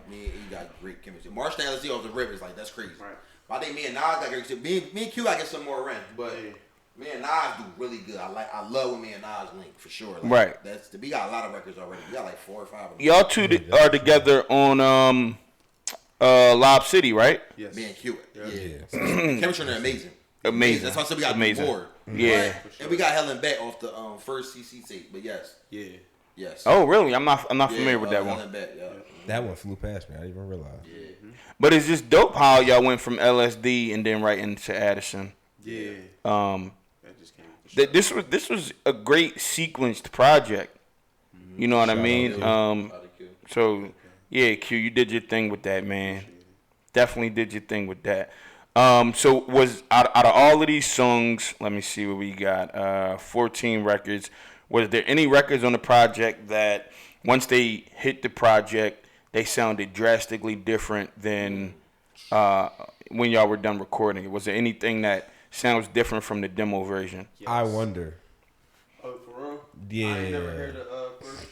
Me and E got great chemistry. Marsh and LSD off the rip is like, that's crazy. Right. But I think me and Nas got great shit. Me and Q, I get some more rent, but me and Nas do really good. I love when me and Nas link for sure. Like, Right. We got a lot of records already. We got like 4 or 5 of them. Y'all two are together on Lob City, right? Yes. Me and Q. Yeah. Yeah. Chemistry are amazing. amazing. That's why I said we got amazing. more. Yeah. But, and we got Hell and Back off the first CC tape. But yes. Yeah. Yes. Oh, really? I'm not familiar with that Hell one. and Back, yeah. That one flew past me. I didn't even realize. Yeah. But it's just dope how y'all went from LSD and then right into Addison. Yeah. That just came. This was a great sequenced project. You know what I mean? So yeah, Q, you did your thing with that, man. Definitely did your thing with that. So was out of all of these songs, let me see what we got. 14 records. Was there any records on the project that once they hit the project, they sounded drastically different than when y'all were done recording it? Was there anything that sounds different from the demo version? Yes. I wonder. Oh, for real? Yeah. I ain't never heard the first.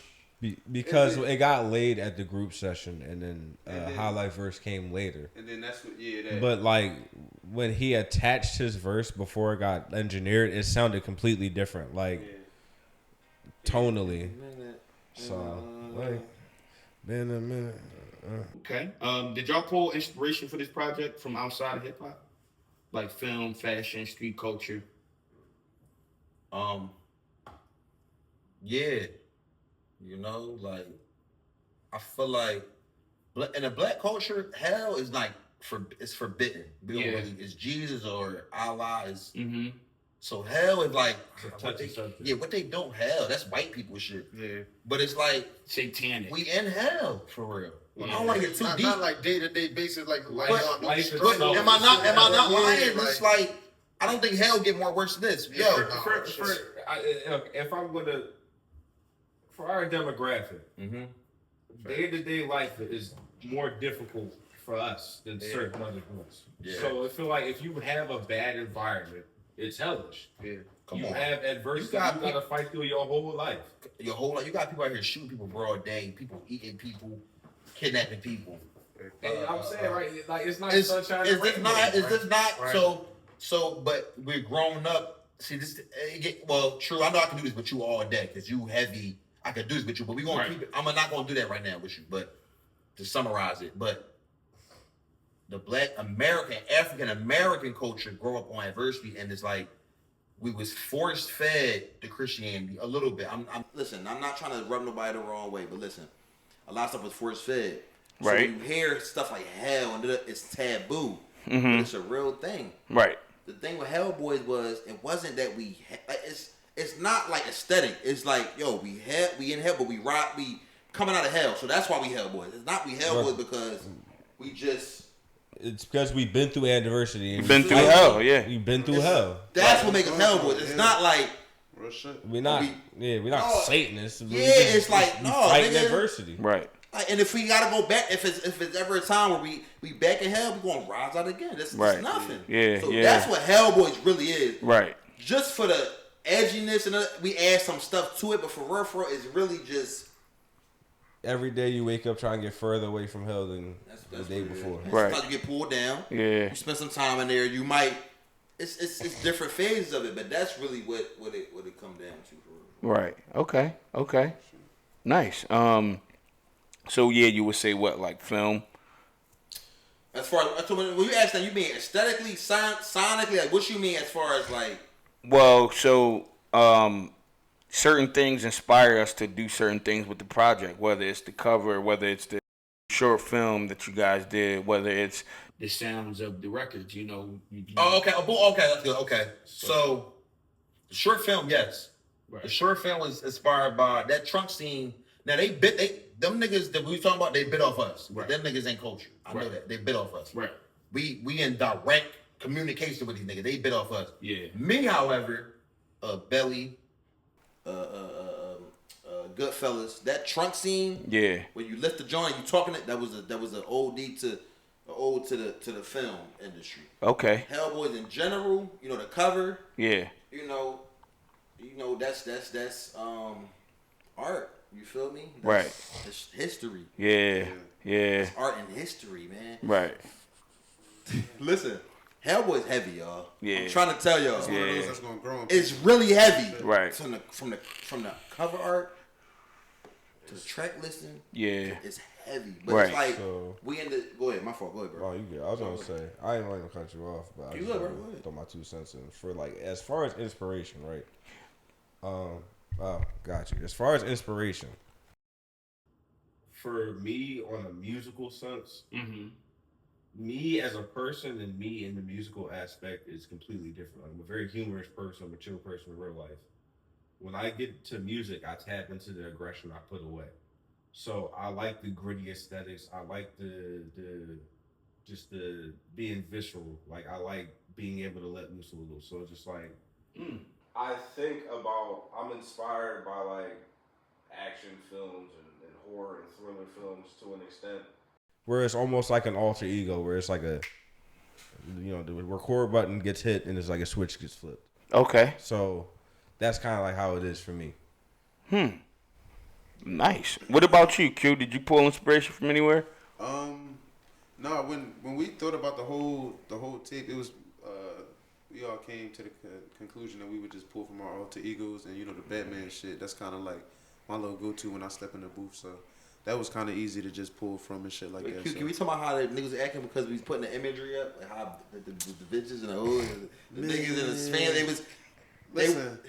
Because it got laid at the group session, and then Highlight verse came later. And then that's what, that. But like when he attached his verse before it got engineered, it sounded completely different, like tonally. So like, been a minute. Okay. Did y'all pull inspiration for this project from outside of hip hop, like film, fashion, street culture? Yeah. You know, like, I feel like in a black culture, hell is like it's forbidden. We don't really, it's Jesus or Allah is. So hell is like what they don't hell. That's white people shit. Yeah. But it's like satanic. We in hell for real. I don't want to get too deep. Not like day-to-day basis, like but am I not lying? It's like I don't think hell get more worse than this. Yo, if I'm gonna for our demographic, day-to-day life is more difficult for us than certain other ones. Yeah. So I feel like if you have a bad environment, it's hellish. Yeah. You have adversity. You gotta fight through your whole life. Your whole life. You got people out here shooting people broad day, people eating people, kidnapping people. And I'm saying, right, like it's not sunshine and rainbows. Is this not right. So but we're grown up. See this true, I know I can do this with you all day because you heavy. I can do this with you, but we're gonna keep it. I'm not gonna do that right now with you, but to summarize it, but the Black American, African American culture grow up on adversity, and it's like we was force fed to Christianity a little bit. Listen, I'm not trying to rub nobody the wrong way, but listen, a lot of stuff was force fed. So right. you hear stuff like hell and it's taboo, but it's a real thing. Right. The thing with Hellboys was it wasn't that it's not like aesthetic. It's like we in hell, but we coming out of hell. So that's why we Hellboys. It's not we Hellboys because we just. It's because we've been through adversity. We've been through hell, yeah. We've been through hell. That's what makes us Hellboys. It's not like real shit. We're not Satanists. It's like fighting adversity, right? Like, and if we gotta go back, if it's ever a time where we back in hell, we gonna rise out again. That's nothing. Yeah, so that's what Hellboys really is. Right. Just for the edginess and we add some stuff to it, but for real, it's really just. Every day you wake up trying to get further away from hell than the day before. Right. Sometimes you get pulled down. Yeah. You spend some time in there. You might. It's different phases of it, but that's really what it come down to. For real. Right. Okay. Nice. So yeah, you would say what, like film? As far as when you ask that, you mean aesthetically, sonically, like what you mean as far as like? Well, so certain things inspire us to do certain things with the project, whether it's the cover, whether it's the short film that you guys did, whether it's the sounds of the records, Oh, okay. Okay, that's good. Okay. So the short film, yes. Right. The short film was inspired by that trunk scene. Now them niggas that we was talking about, they bit off us. Right. Them niggas ain't culture. I know that. They bit off us. Right. We in direct communication with these niggas. They bit off us. Yeah. Me, however, Belly, Goodfellas, that trunk scene. Yeah. When you lift the joint, you talking it. That was an ode to the film industry. Okay. Hellboys in general, the cover. Yeah. That's art. You feel me? It's history. Yeah. It's art and history, man. Right. Listen, Hellboy's heavy, y'all. Yeah. I'm trying to tell y'all. It's one of those that's gonna grow. It's really heavy. Right. From the cover art to the track listing. Yeah. It's heavy. But Right. it's like So- we in the. Go ahead, my fault. Go ahead, bro. Oh, you good. I was gonna say I ain't like to cut you off, but I You just good, bro. wanna Go ahead. throw my 2 cents in for like as far as inspiration, right? Got you. As far as inspiration, For me, on a musical sense, me as a person and me in the musical aspect is completely different. I'm a very humorous person, I'm a chill person in real life. When I get to music, I tap into the aggression I put away. So I like the gritty aesthetics. I like the being visceral. Like I like being able to let loose a little. So it's just like I think about. I'm inspired by like action films and horror and thriller films to an extent. where it's almost like an alter ego, where it's like a, the record button gets hit and it's like a switch gets flipped. Okay. So that's kind of like how it is for me. Nice. What about you, Q? Did you pull inspiration from anywhere? No, when we thought about the whole tape, it was we all came to the conclusion that we would just pull from our alter egos and the Batman shit. That's kind of like my little go-to when I step in the booth. So that was kind of easy to just pull from and shit like that. Can we talk about how the niggas acting because we was putting the imagery up, like how the bitches and the hoes, the niggas and the spam, they was. Listen,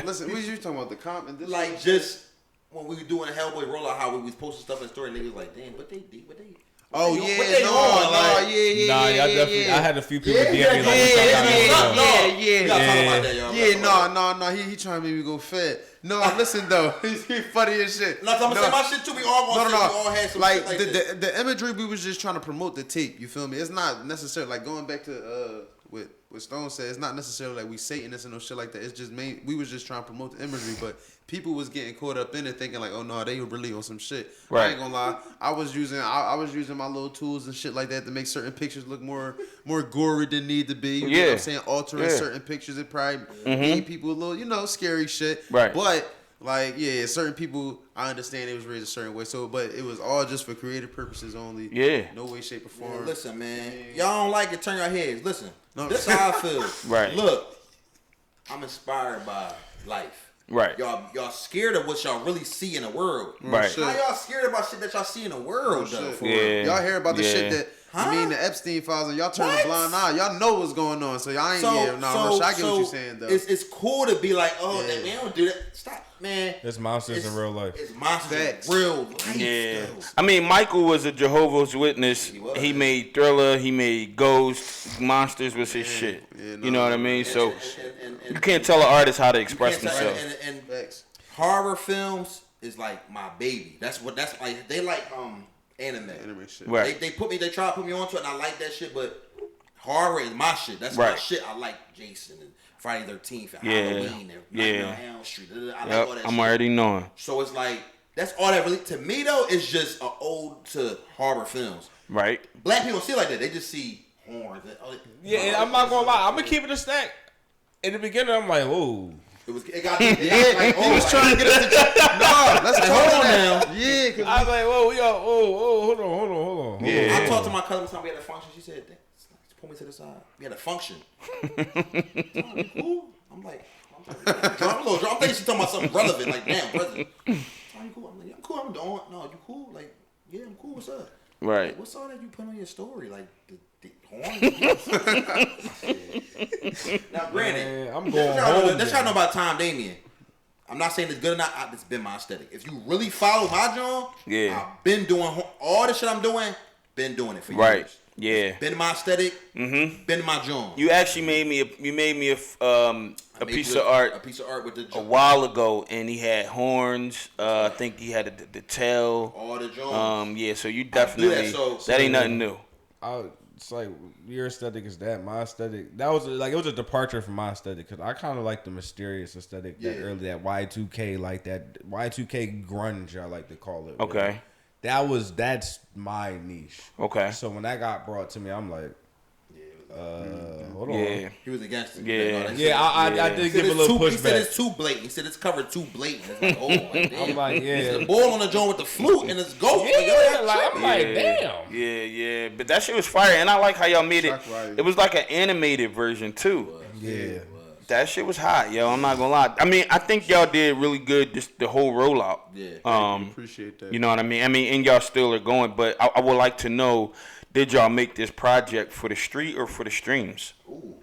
listen. What you talking about? The comment? Like just when we were doing a Hellboy rollout, how we was posting stuff in the story, niggas like, damn, but they deep, but they. Oh what yeah, they no, on, no, like- yeah. I had a few people DM me like, You gotta talk about that, y'all. No. He trying to make me go fat. No, listen though, he's funny as shit. No, I'm gonna say my shit too. We all gonna say we all had some like, shit like that. the imagery, we was just trying to promote the tape. You feel me? It's not necessarily like going back to what Stone said. It's not necessarily like we Satanists and no shit like that. It's just we was just trying to promote the imagery, but people was getting caught up in it, thinking like, oh no, they really on some shit. Right. I ain't gonna lie. I was using my little tools and shit like that to make certain pictures look more gory than need to be. You know what I'm saying? Altering certain pictures, it probably gave people a little, scary shit. Right. But like, certain people, I understand it was raised a certain way. So, but it was all just for creative purposes only. Yeah. No way, shape, or form. Man, listen, man. Y'all don't like it, turn your heads. Listen. No. This how I feel. Right. Look, I'm inspired by life. Right. Y'all scared of what y'all really see in the world. Right. Shit. How y'all scared about shit that y'all see in the world, though? Shit. For Yeah. real? Y'all hear about the shit that Huh? the Epstein files, and y'all turn What? a blind eye. Y'all know what's going on, so y'all ain't Rush. I get what you're saying though. It's cool to be like, oh, Yeah. man, don't do that. Stop, man. It's monsters in real life. It's monsters Facts. in real life. Yeah. though. I mean, Michael was a Jehovah's Witness. He was. He made Thriller. He made Ghost. Monsters was his shit. Yeah, You know what I mean? So And you can't tell an artist how to express can't tell- themselves. and Facts. horror films is like my baby. That's like. They like anime. Anime shit. Right. They try to put me onto it, and I like that shit. But horror is my shit. That's my Right. shit. I like Jason and Friday 13th and Yeah. Halloween and Yeah. Nightmare on Elm Street. I like all Yep, that. I'm shit. already knowing. So it's like that's all that really to me though is just an ode to horror films. Right. Black people don't see it like that. They just see horrors. Yeah, and I'm not gonna lie. I'm gonna keep it a stack. In the beginning, I'm like, whoa. It got He was trying to get us to no. Let's hold talk on now. now. Yeah, cause I was like, whoa, hold on. Yeah. I talked to my cousin one time. We had a function. She said, "Pull me to the side." We had a function. You cool? I'm like, I'm a little drunk. I'm thinking she's talking about something relevant. Like, damn, president. You cool? I'm like, I'm cool. I'm doing. No, you cool? Like, yeah, I'm cool. What's up? Right. Like, what's all that you put on your story? Like the horn? Now, granted, Man, I'm going home. that's how I know about Tom Damien. I'm not saying it's good or not. It's been my aesthetic. If you really follow my John, Yeah. I've been doing all the shit I'm doing. Been doing it for Right. years. Yeah. Been my aesthetic. Mm-hmm. Been my John. You actually made me a piece of art A piece of art with the a while ago, and he had horns. I think he had the tail. all the John. Yeah. So you definitely so- that ain't nothing new. It's like your aesthetic is that. My aesthetic, that was like, it was a departure from my aesthetic because I kind of like the mysterious aesthetic, that Yeah. early, that Y2K, like that Y2K grunge, I like to call it. Okay. That's my niche. Okay. So when that got brought to me, I'm like, hold on. Yeah. He was against it. Yeah. Yeah, I did He give a said, little he said pushback. it's too blatant. He said it's covered too blatant. It's like, oh, like, damn. I'm like, yeah. The bull on the joint with the flute and it's ghost. Yeah, like, I'm like, Yeah. damn. Yeah. But that shit was fire, and I like how y'all made it. Shock value. It was like an animated version too. Yeah. That shit was hot, yo. I'm not gonna lie. I mean, I think y'all did really good. Just the whole rollout. Yeah. Appreciate that. You know what I mean? And y'all still are going. But I would like to know, did y'all make this project for the street or for the streams? Ooh.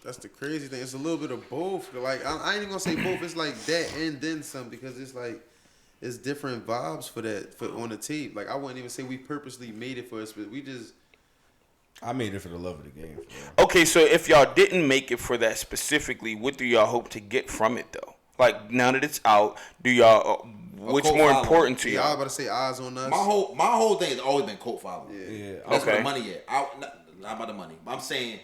That's the crazy thing. It's a little bit of both. Like I ain't even gonna say both. It's like that and then some because it's like it's different vibes for on the tape. Like I wouldn't even say we purposely made it for us, but we just. I made it for the love of the game. Okay, so if y'all didn't make it for that specifically, what do y'all hope to get from it though? Like now that it's out, do y'all? What's more important to y'all? I was y'all? about to say eyes on us. My whole thing has always been cult following. Yeah. That's Okay. where the money at. Not about the money. I'm saying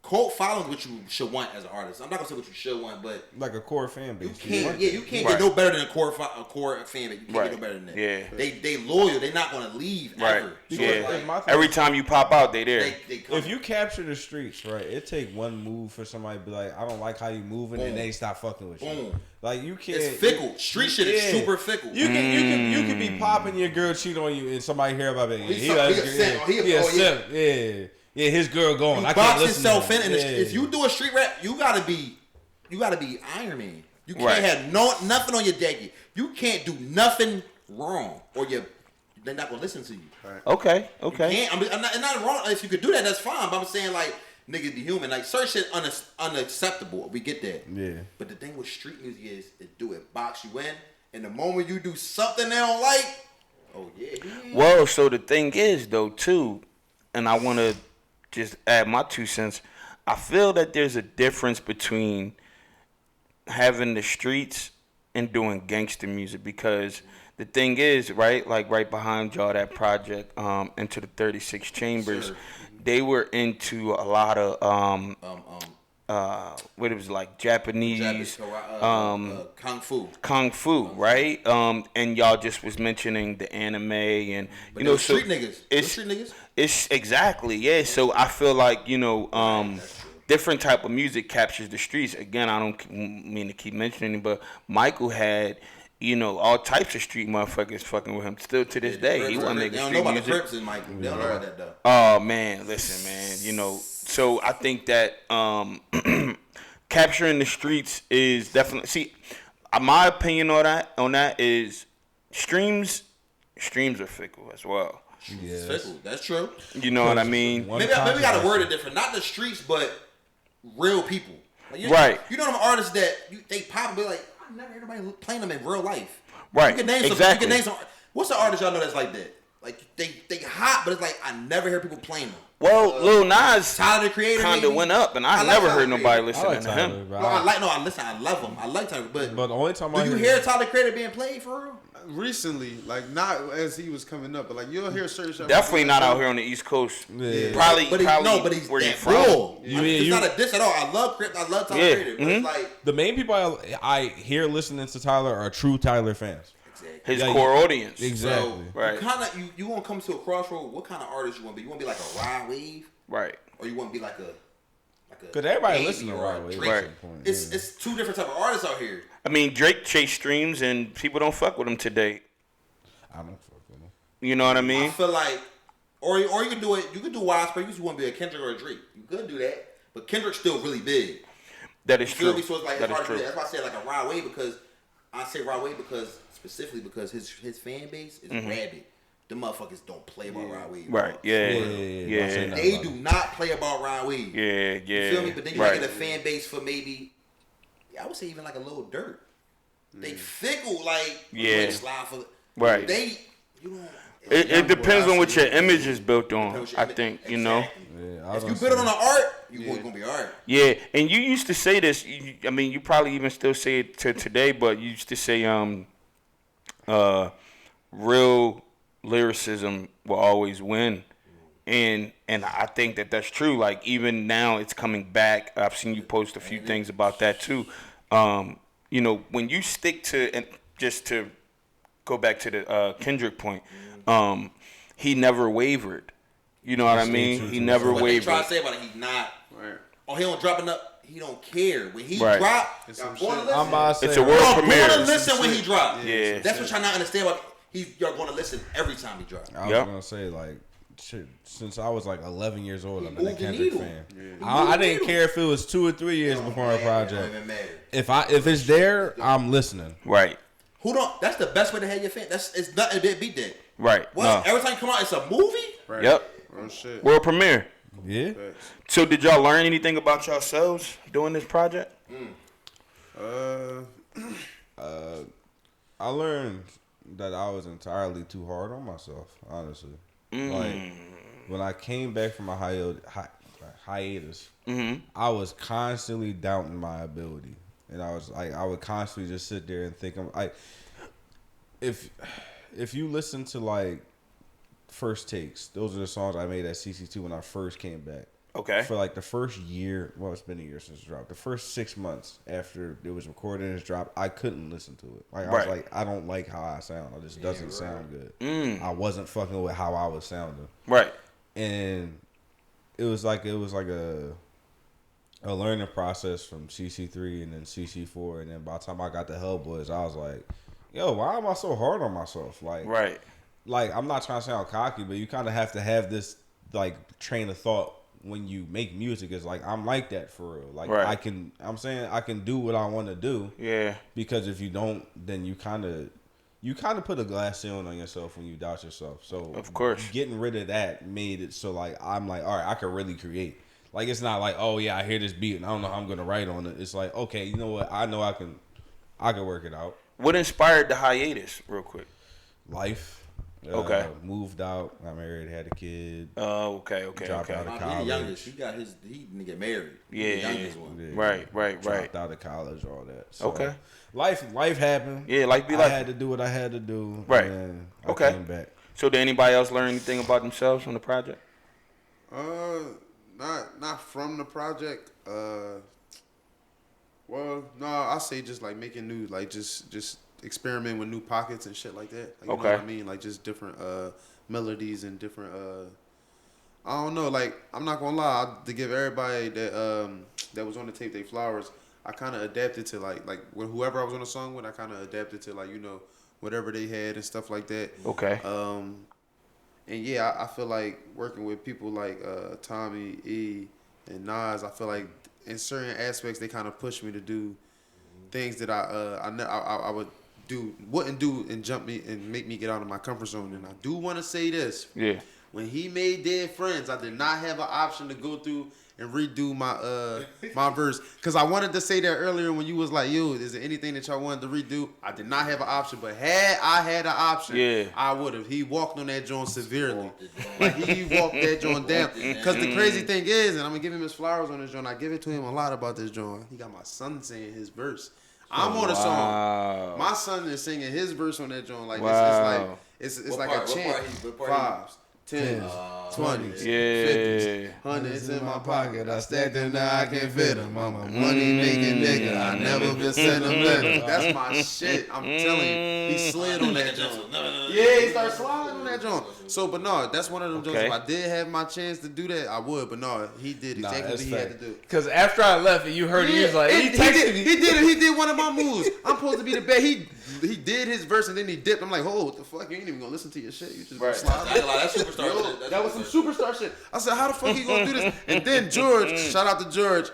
cult following is what you should want as an artist. I'm not gonna say what you should want, but Like a core fan base. you can't Right. get no better than a core fan base. You can't Right. get no better than that. Yeah. They loyal. They're not gonna leave Right. ever. So Yeah. it's like, Every time you pop out, they there. they come. If you capture the streets, right, it take one move for somebody to be like, I don't like how you moving, Boom. and they stop fucking with you. Boom. Like you can't. It's fickle. Street shit is Yeah. super fickle. You can be popping your girl cheat on you and somebody hear about it. He a simp. He a simp. Yeah. Yeah, his girl going. He I can't box listen to himself him. in, and if you do a street rap, you gotta be Iron Man. You can't Right. have nothing on your deck. You can't do nothing wrong, or they're not gonna listen to you. Okay. Can't, I'm not wrong. If you could do that, that's fine. But I'm saying like niggas be human. Like certain shit unacceptable. We get that. Yeah. But the thing with street music is it do it box you in, and the moment you do something they don't like, oh yeah. Well, so the thing is though too, and I want to just add my 2 cents. I feel that there's a difference between having the streets and doing gangster music because the thing is, right, like right behind y'all, that project, Into the 36 Chambers, Sure. they were into a lot of, what it was like Japanese, Kung Fu. right? And y'all just was mentioning the anime and, But you know, street so niggas. it's, Street niggas. it's exactly, yeah. So I feel like, you know, different type of music captures the streets. Again, I don't mean to keep mentioning it, but Michael had, you know, all types of street motherfuckers fucking with him. Still to this day, he wasn't making They don't street know about music. the Crips and Michael. They don't know about that though. Oh man, listen, man. You know, so I think that capturing the streets is definitely. My opinion on that is streams are fickle as well. It's fickle. That's true. You know what I mean? Maybe we got to word it different. Not the streets, but real people. Like, Right. You know them artists that they pop and be like, I never heard nobody playing them in real life. Right. You can name Exactly. some. You can name some. What's the artist y'all know that's like that? Like they hot, but it's like I never hear people playing them. Well, Lil Nas Tyler the Creator kind of maybe? went up, and I I like never Tyler heard the nobody Creator. listening to him. I listen. I love him. I like Tyler, but But the only time do I you hear Tyler the Creator being played for real? Recently, like not as he was coming up, but like you'll hear certain shit. Definitely not out here on the East Coast. Yeah. Probably, But he's where you that from. raw. You mean It's you- not a diss at all. I love Crip. I love Tyler Yeah. Creator, but it's like The main people I hear listening to Tyler are true Tyler fans. His Yeah, core audience. Exactly. So Right. you kind of you want to come to a crossroad. What kind of artist you want to be? You want to be like a Rod Wave, Right. or you want to be like a Because everybody Baby listen to or Rod a Wave. Drake. Right. It's two different type of artists out here. I mean, Drake chased streams, and people don't fuck with him today. I don't fuck with him. You know what I I mean? feel like, or you can do it. You can do widespread. You just want to be a Kendrick or a Drake. You could do that, but Kendrick's still really big. That is You feel true. me? So it's like That it's is hard to do true. that. That's why I say like a Rod Wave because I say Rod Wave because specifically because his fan base is rabid. The motherfuckers don't play about Rod Wave. Right. Yeah. Yeah. Yeah. They do not play about Rod Wave. Yeah. Yeah. You feel me? But then you right. get a fan base for maybe, I would say even like a little Dirt. They fickle like Yeah. slide for Right. They you don't. It depends on what your image is built on. Depends what I your think image- you know. Exactly. Yeah, If you build it on the art, you gonna be art. Yeah, and you used to say this. I mean, you probably even still say it to today, but you used to say, real lyricism will always win, and I think that that's true. Like even now, it's coming back. I've seen you post a few things about that too. You know, when you stick to, and just to go back to the Kendrick point, he never wavered. You know what I mean? He never What they try wavered. to say about it, he's not. Right. Oh, he don't drop enough. He don't care when he Right. drop. It's Y'all some gonna shit. listen. I'm about to say, It's a world Y'all premiere. gonna listen when he drop. Yeah. That's what y'all not understand about. Y'all gonna listen every time he drop. I was Yep. gonna say like since I was like 11 years old. I've been a moved the Kendrick needle. fan. Yeah. I didn't care if it was 2 or 3 years before a project. If it's there, I'm listening. Right. Who don't? That's the best way to have your fan. It's nothing to beat that. Right. What? No. Every time you come out, it's a movie. Right. Yep. Oh shit. World premiere. Yeah. So did y'all learn anything about yourselves doing this project? I learned that I was entirely too hard on myself, honestly. Like, when I came back from a hiatus, I was constantly doubting my ability. And I was like, I would constantly just sit there and think, I'm like, if you listen to like First Takes, those are the songs I made at CC2 when I first came back. Okay. For like the first year, well, it's been a year since it dropped. The first 6 months after it was recorded and it dropped, I couldn't listen to it. Like I was like, I don't like how I sound. It just doesn't sound good. I wasn't fucking with how I was sounding. Right. And it was like a learning process from CC3 and then CC4, and then by the time I got to Hellboys, I was like, yo, why am I so hard on myself? Like, Right. Like, I'm not trying to sound cocky, but you kind of have to have this like train of thought when you make music. Is like, I'm like that for real. Like, right. I can do what I want to do. Yeah. Because if you don't, then you kind of put a glass ceiling on yourself when you doubt yourself. So of course, getting rid of that made it so like I'm like, all right, I can really create. Like, it's not like, oh yeah, I hear this beat and I don't know how I'm gonna write on it. It's like, okay, you know what? I know I can work it out. What inspired the hiatus, real quick? Life. Okay. Moved out, got married, had a kid. Oh, okay. Dropped out of college. He the youngest. He didn't get married. Yeah, the youngest one. Yeah. Right. Dropped out of college, all that. So, okay. Life happened. Yeah, life be I life. had to do what I had to do. Right. And I okay. came back. So did anybody else learn anything about themselves on the project? Not from the project. Well, no, I say just like making new, like just experiment with new pockets and shit like that. Like, you know what I mean? Like just different melodies and different I don't know, like I'm not gonna lie, to give everybody that was on the tape their flowers, I kinda adapted to like with whoever I was on the song with, I kinda adapted to like, you know, whatever they had and stuff like that. Okay. And yeah, I feel like working with people like Tommy, E, and Nas, I feel like in certain aspects they kind of push me to do things that I wouldn't do and jump me and make me get out of my comfort zone. And I do want to say this. Yeah. When he made Dead Friends, I did not have an option to go through and redo my my verse, because I wanted to say that earlier when you was like, yo, is there anything that y'all wanted to redo? I did not have an option, but had I had an option, I would have. He walked on that joint severely. Like he walked that joint down. Because the crazy thing is, and I'm gonna give him his flowers on this joint, I give it to him a lot about this joint. He got my son saying his verse. I'm on the song. My son is singing his verse on that joint. Like it's like a chant. 5s, 10s, 20s, 50s, 100s in my pocket. I stacked them, now I can fit them. I'm a money making nigga. I never been sending letters. That's my shit. I'm telling you. He slid on that joint. Yeah, he started sliding on that joint. So, but no, that's one of them joints. If I did have my chance to do that, I would. But no, he did exactly what he had to do. Because after I left and you heard it, he was like, he texted me. He did one of my moves. I'm supposed to be the best. He did his verse and then he dipped. I'm like, oh, what the fuck? You ain't even gonna listen to your shit. You just slide. That's superstar shit. That was some superstar shit. I said, how the fuck he gonna do this? And then George, shout out to George,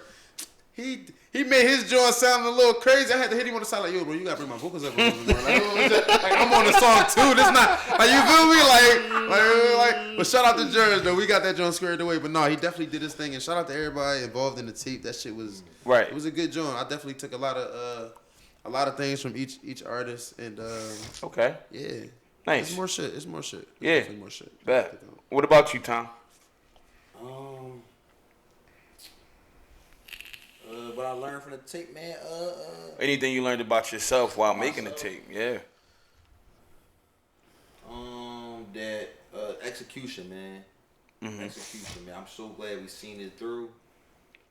he made his joint sound a little crazy. I had to hit him on the side like, yo, bro, you gotta bring my vocals up a little bit more. Like, I'm on the song too. This not like, you feel me? Like. But shout out to George though. We got that joint squared away. But no, he definitely did his thing. And shout out to everybody involved in the tape. That shit was right. It was a good joint. I definitely took a lot of things from each artist. And okay. Yeah. Nice. It's more shit. It's more shit. Yeah. Definitely more shit. Bet. What about you, Tom? What I learned from the tape, man. Anything you learned about yourself while making the tape? Yeah. That execution, man. Execution, man. I'm so glad we seen it through.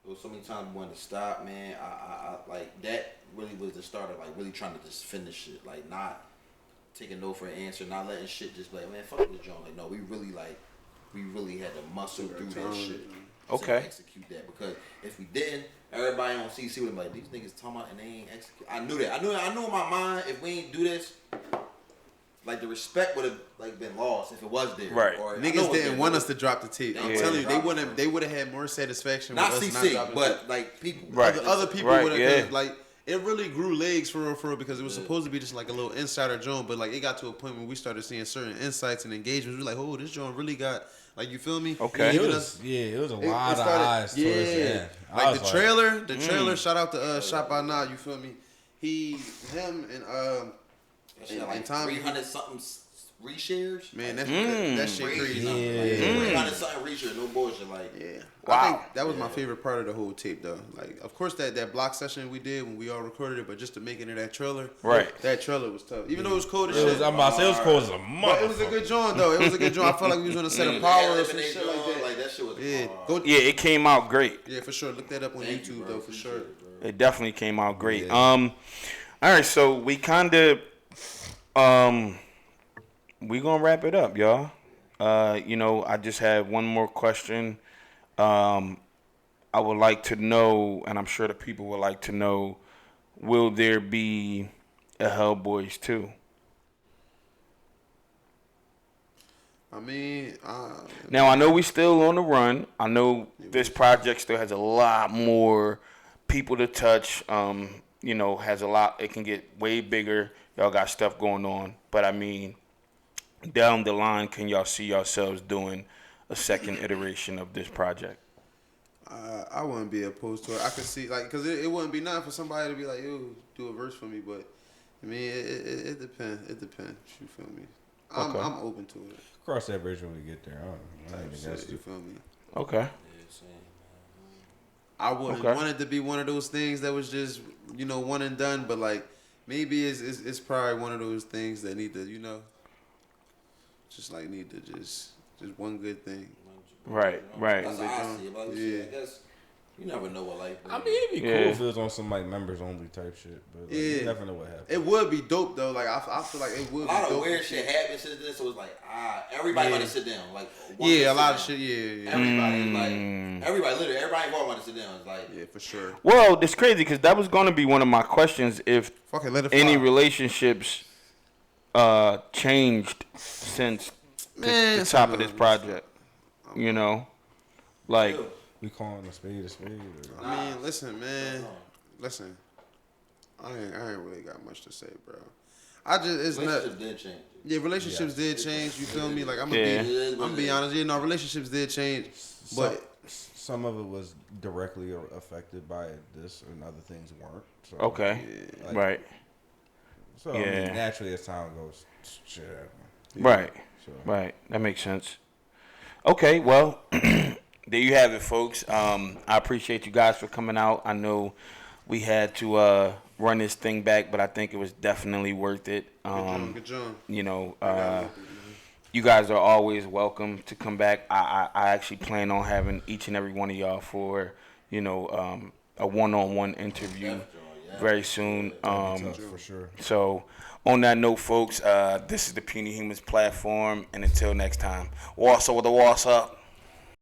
There was so many times we wanted to stop, man. I like that. Really was the start of like really trying to just finish it, like not taking no for an answer, not letting shit just be like, man, fuck this joint. Like, no, we really had to muscle through that shit. Okay. To execute that, because if we didn't, everybody on CC would be like, these niggas talking about and they ain't execute. I knew that. I knew in my mind, if we ain't do this, like the respect would have like been lost if it was there. Right. Or, Niggas didn't want us to drop the tape. I'm telling you, they would have had more satisfaction not with us CC, not dropping but the tape. like people. Right. Other people Right, would have yeah. like it really grew legs for real because it was supposed to be just like a little insider joint, but like it got to a point when we started seeing certain insights and engagements. We're like, oh, this joint really got like, you feel me? Okay. It was a lot of eyes towards the end. I Like was the trailer. Shout out to Shot by Now. You feel me? Him and Tommy. 300 something reshares. Man, that shit crazy. Yeah. 300 something reshares, no bullshit. Like, Yeah. Wow. I think that was my favorite part of the whole tape, though. Like, of course, that block session we did when we all recorded it, but just to make it in that trailer, Right. That trailer was tough. Even though it was cold as It was, shit. I'm about to say it was cold as a But it was a good joint, though. It was a good joint. I felt like we was on a set of power or some Eliminate shit like Jones, that. like that shit was Yeah, hard. Yeah, it came out great. Yeah, for sure. Look that up on Thank YouTube, you, bro. though, for Appreciate sure. it, bro. It definitely came out great. Yeah. All right, so we kind of we gonna wrap it up, y'all. I just had one more question. I would like to know, and I'm sure the people would like to know, will there be a Hellboys 2? I mean, Now, I know we still on the run. I know this project still has a lot more people to touch. Has a lot. It can get way bigger. Y'all got stuff going on. But, I mean, down the line, can y'all see yourselves doing a second iteration of this project? I wouldn't be opposed to it. I could see, like, because it wouldn't be nothing for somebody to be like, yo, do a verse for me. But, I mean, it depends. It depends. You feel me? Okay. I'm open to it. Cross that bridge when we get there. I don't think that's You feel me? Okay. I wouldn't Okay. want it to be one of those things that was just, one and done. But, like, maybe it's probably one of those things that need to, just one good thing. Right. That's how I see it. Like, Yeah. I guess you never know what life I brings. mean, it'd be Yeah. cool if it was on some like members only type shit, but like, you never know what happens. It would be dope though. Like I feel like it would a be lot dope. of weird shit happened since then, so it's like everybody want to sit down. Like Yeah, a lot of shit. Yeah. Everybody is like everybody involved want to sit down. It's like Yeah, for sure. Well, it's crazy because that was going to be one of my questions. If Fuck it, let it fly. any relationships changed since the top of this project, like We calling a spade a spade. Or, I mean, listen, man. Listen. I ain't really got much to say, bro. It's not. relationships did change. Yeah, relationships did change. You feel me? Like I'm Yeah. gonna be honest. Yeah, no, relationships did change, but some of it was directly affected by this, and other things weren't. So, okay, like, right, So I Yeah. mean, naturally, as time goes, shit happens. right, So. right. That makes sense. Okay, well, there you have it, folks. I appreciate you guys for coming out. I know we had to run this thing back, but I think it was definitely worth it. good job. You guys are always welcome to come back. I actually plan on having each and every one of y'all for, a one-on-one interview very soon. For sure. So, on that note, folks, this is the Puny Humans platform, and until next time, what's up with the what's up?